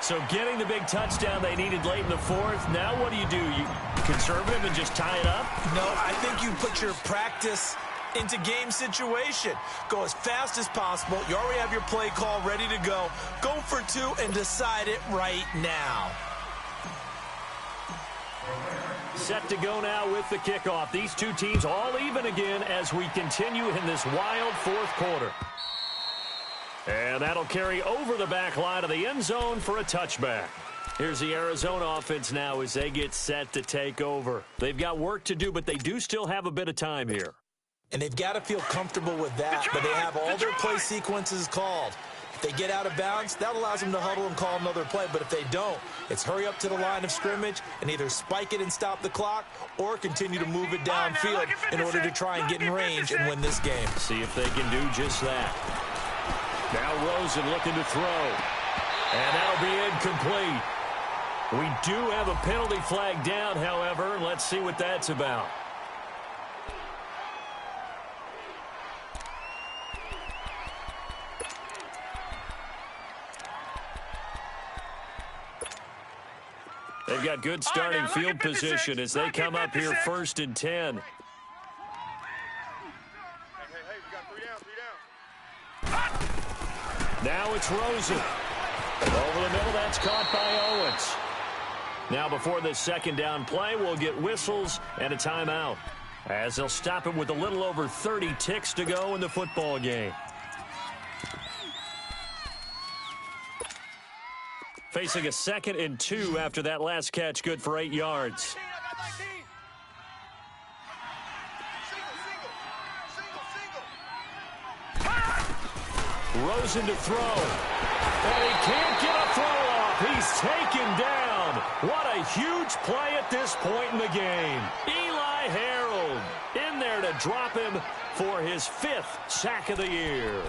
So getting the big touchdown they needed late in the 4th. Now what do? You conservative and just tie it up? No, I think you put your practice into game situation. Go as fast as possible. You already have your play call ready to go. Go for 2 and decide it right now. Set to go now with the kickoff. These two teams all even again as we continue in this wild 4th quarter. And that'll carry over the back line of the end zone for a touchback. Here's the Arizona offense now as they get set to take over. They've got work to do, but they do still have a bit of time here. And they've got to feel comfortable with that, but they have all their play sequences called. If they get out of bounds, that allows them to huddle and call another play. But if they don't, it's hurry up to the line of scrimmage and either spike it and stop the clock or continue to move it downfield in order to try and get in range and win this game. See if they can do just that. Now Rosen looking to throw. And that'll be incomplete. We do have a penalty flag down, however. Let's see what that's about. They've got good starting field position as they come up here 1st and 10. Hey, we got 3 down. Now it's Rosen. Over the middle, that's caught by Owens. Now before this 2nd down play, we'll get whistles and a timeout, as they'll stop it with a little over 30 ticks to go in the football game. Facing a 2nd and 2 after that last catch, good for 8 yards. Rosen to throw. And he can't get a throw off. He's taken down. What a huge play at this point in the game. Eli Harold in there to drop him for his 5th sack of the year.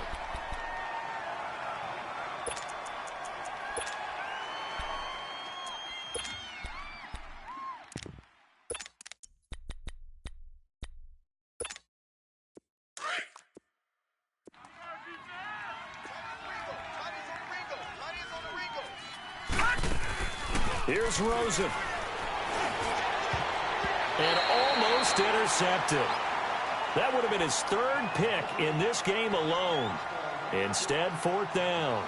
Here's Rosen. And almost intercepted. That would have been his 3rd pick in this game alone. Instead, 4th down.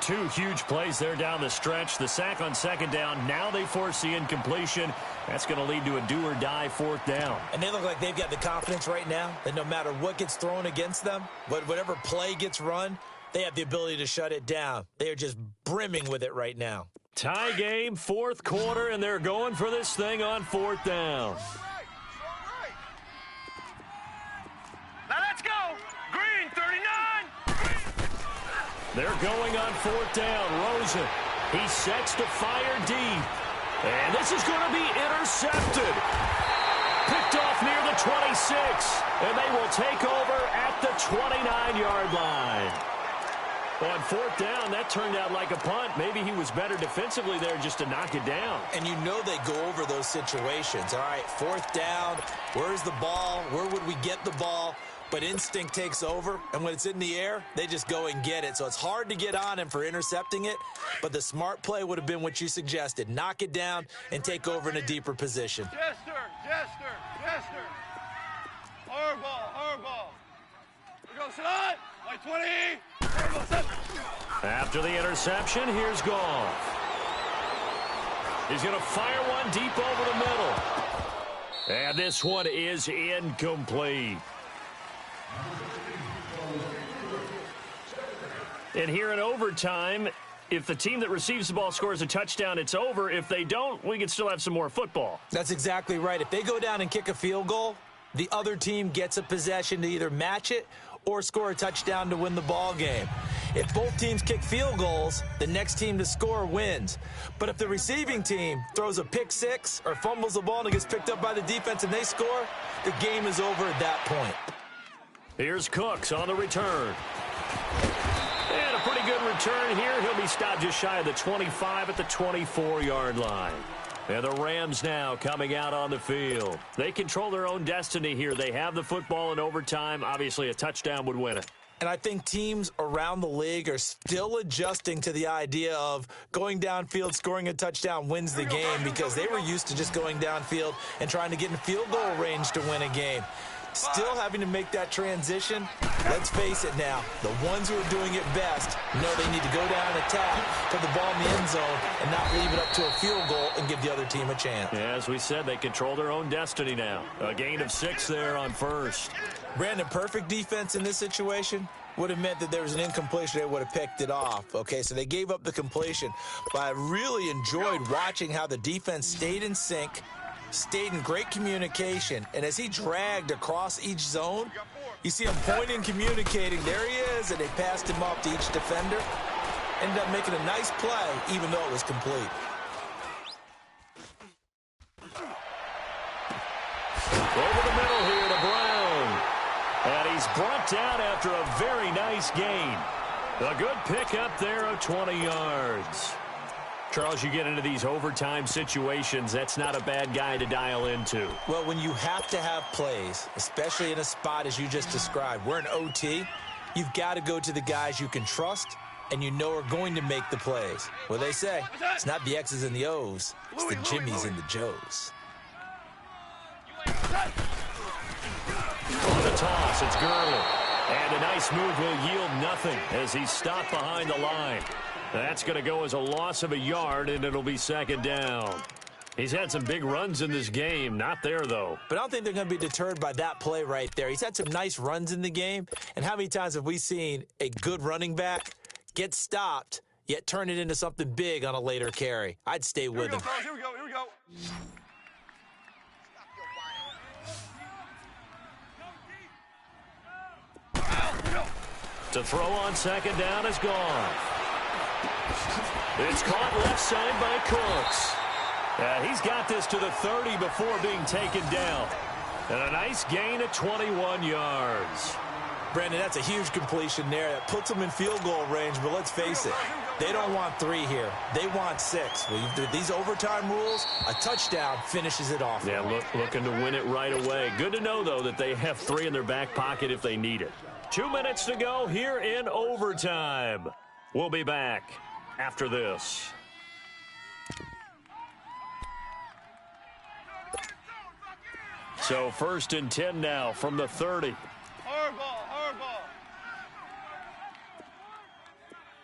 2 huge plays there down the stretch. The sack on 2nd down. Now they force the incompletion. That's going to lead to a do-or-die 4th down. And they look like they've got the confidence right now that no matter what gets thrown against them, whatever play gets run, they have the ability to shut it down. They are just brimming with it right now. Tie game, fourth quarter, and they're going for this thing on fourth down. Now let's go. Green, 39. They're going on fourth down. Rosen, he sets to fire deep. And this is going to be intercepted. Picked off near the 26. And they will take over at the 29-yard line. On fourth down, that turned out like a punt. Maybe he was better defensively there just to knock it down. And you know they go over those situations. All right, fourth down, where's the ball? Where would we get the ball? But instinct takes over, and when it's in the air, they just go and get it. So it's hard to get on him for intercepting it, but the smart play would have been what you suggested. Knock it down and take over in a deeper position. Jester. Hardball. We go slide. Like 20. After the interception, here's Goff. He's going to fire one deep over the middle. And this one is incomplete. And here in overtime, if the team that receives the ball scores a touchdown, it's over. If they don't, we can still have some more football. That's exactly right. If they go down and kick a field goal, the other team gets a possession to either match it or score a touchdown to win the ball game. If both teams kick field goals, the next team to score wins. But if the receiving team throws a pick six or fumbles the ball and it gets picked up by the defense and they score, the game is over at that point. Here's Cooks on the return. And a pretty good return here. He'll be stopped just shy of the 25 at the 24-yard line. And the Rams now coming out on the field. They control their own destiny here. They have the football in overtime. Obviously, a touchdown would win it. And I think teams around the league are still adjusting to the idea of going downfield, scoring a touchdown wins the game, because they were used to just going downfield and trying to get in field goal range to win a game. Still having to make that transition. Let's face it now, the ones who are doing it best know they need to go down and attack, put the ball in the end zone, and not leave it up to a field goal and give the other team a chance. Yeah, as we said, they control their own destiny now. A gain of 6 there on first. Brandon, perfect defense in this situation would have meant that there was an incompletion. They would have picked it off. Okay, so they gave up the completion. But I really enjoyed watching how the defense stayed in sync, stayed in great communication, and as he dragged across each zone, you see him pointing, communicating. There he is, and they passed him off to each defender. Ended up making a nice play, even though it was complete. Over the middle here to Brown. And he's brought down after a very nice gain. A good pickup there of 20 yards. Charles, you get into these overtime situations, that's not a bad guy to dial into. Well, when you have to have plays, especially in a spot as you just described, we're in OT, you've got to go to the guys you can trust and you know are going to make the plays. What they say, it's not the X's and the O's, it's the Jimmies and the Joes. On the toss, it's Gurley. And a nice move will yield nothing as he's stopped behind the line. That's going to go as a loss of a yard, and it'll be second down. He's had some big runs in this game. Not there, though. But I don't think they're going to be deterred by that play right there. He's had some nice runs in the game. And how many times have we seen a good running back get stopped, yet turn it into something big on a later carry? I'd stay with him. Here we go. To throw on second down is gone. It's caught left side by Cooks. He's got this to the 30 before being taken down. And a nice gain of 21 yards. Brandon, that's a huge completion there. That puts them in field goal range, but let's face it, they don't want 3 here. They want 6. With these overtime rules, a touchdown finishes it off. Yeah, looking to win it right away. Good to know, though, that they have 3 in their back pocket if they need it. 2 minutes to go here in overtime. We'll be back after this. So 1st and 10 now from the 30. Hardball.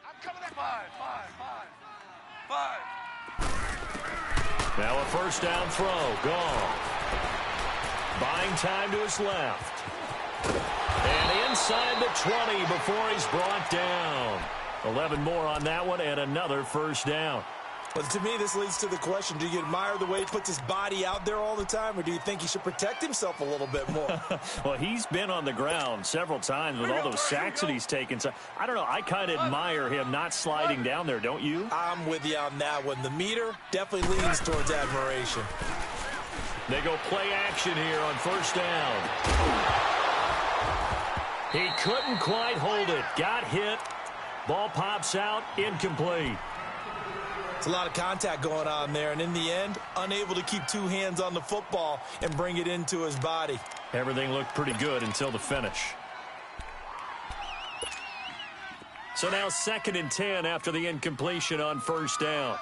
I'm coming at 5. Now a first down throw. Gone. Buying time to his left. And inside the 20 before he's brought down. 11 more on that one and another first down. But to me, this leads to the question, do you admire the way he puts his body out there all the time, or do you think he should protect himself a little bit more? Well, he's been on the ground several times with all those sacks that he's taken. So, I don't know. I kind of admire him not sliding down there, don't you? I'm with you on that one. The meter definitely leans towards admiration. They go play action here on first down. He couldn't quite hold it. Got hit. Ball pops out. Incomplete. It's a lot of contact going on there, and in the end, unable to keep two hands on the football and bring it into his body. Everything looked pretty good until the finish. So now 2nd and 10 after the incompletion on first down.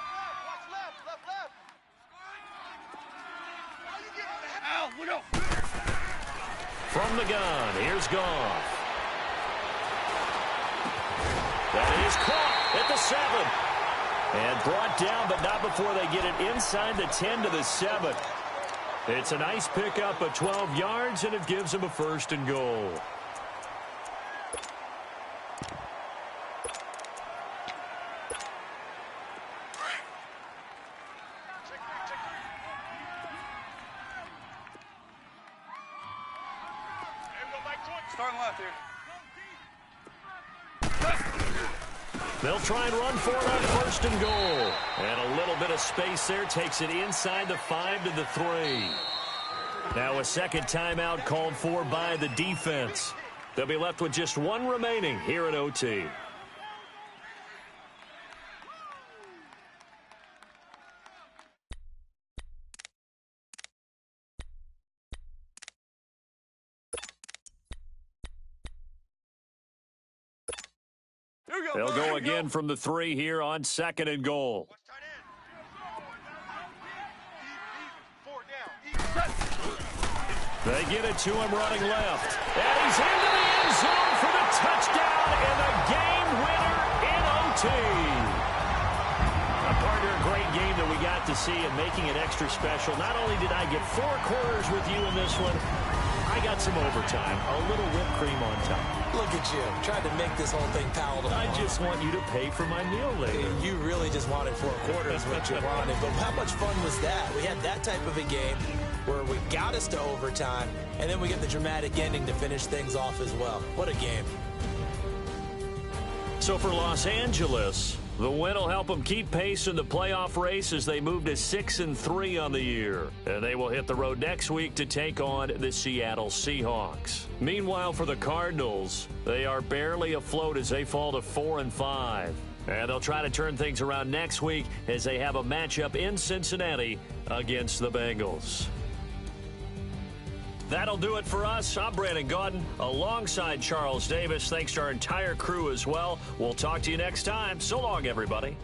From the gun, here's Goff. That is caught at the 7. And brought down, but not before they get it inside the 10 to the 7. It's a nice pickup of 12 yards, and it gives them a 1st and goal. Starting left here. They'll try and run for it on 1st and goal. And a little bit of space there takes it inside the 5 to the 3. Now a second timeout called for by the defense. They'll be left with just one remaining here at OT. They'll go again from the 3 here on 2nd and goal. They get it to him running left. And he's into the end zone for the touchdown and the game winner in OT. Partner, a great game that we got to see and making it extra special. Not only did I get 4 quarters with you in this one, I got some overtime, a little whipped cream on top. Look at you, trying to make this whole thing palatable. I just want you to pay for my meal later. You really just wanted 4 quarters, what you wanted. But how much fun was that? We had that type of a game where we got us to overtime, and then we get the dramatic ending to finish things off as well. What a game. So for Los Angeles, the win will help them keep pace in the playoff race as they move to 6-3 on the year. And they will hit the road next week to take on the Seattle Seahawks. Meanwhile, for the Cardinals, they are barely afloat as they fall to 4-5. And they'll try to turn things around next week as they have a matchup in Cincinnati against the Bengals. That'll do it for us. I'm Brandon Gaudin alongside Charles Davis. Thanks to our entire crew as well. We'll talk to you next time. So long, everybody.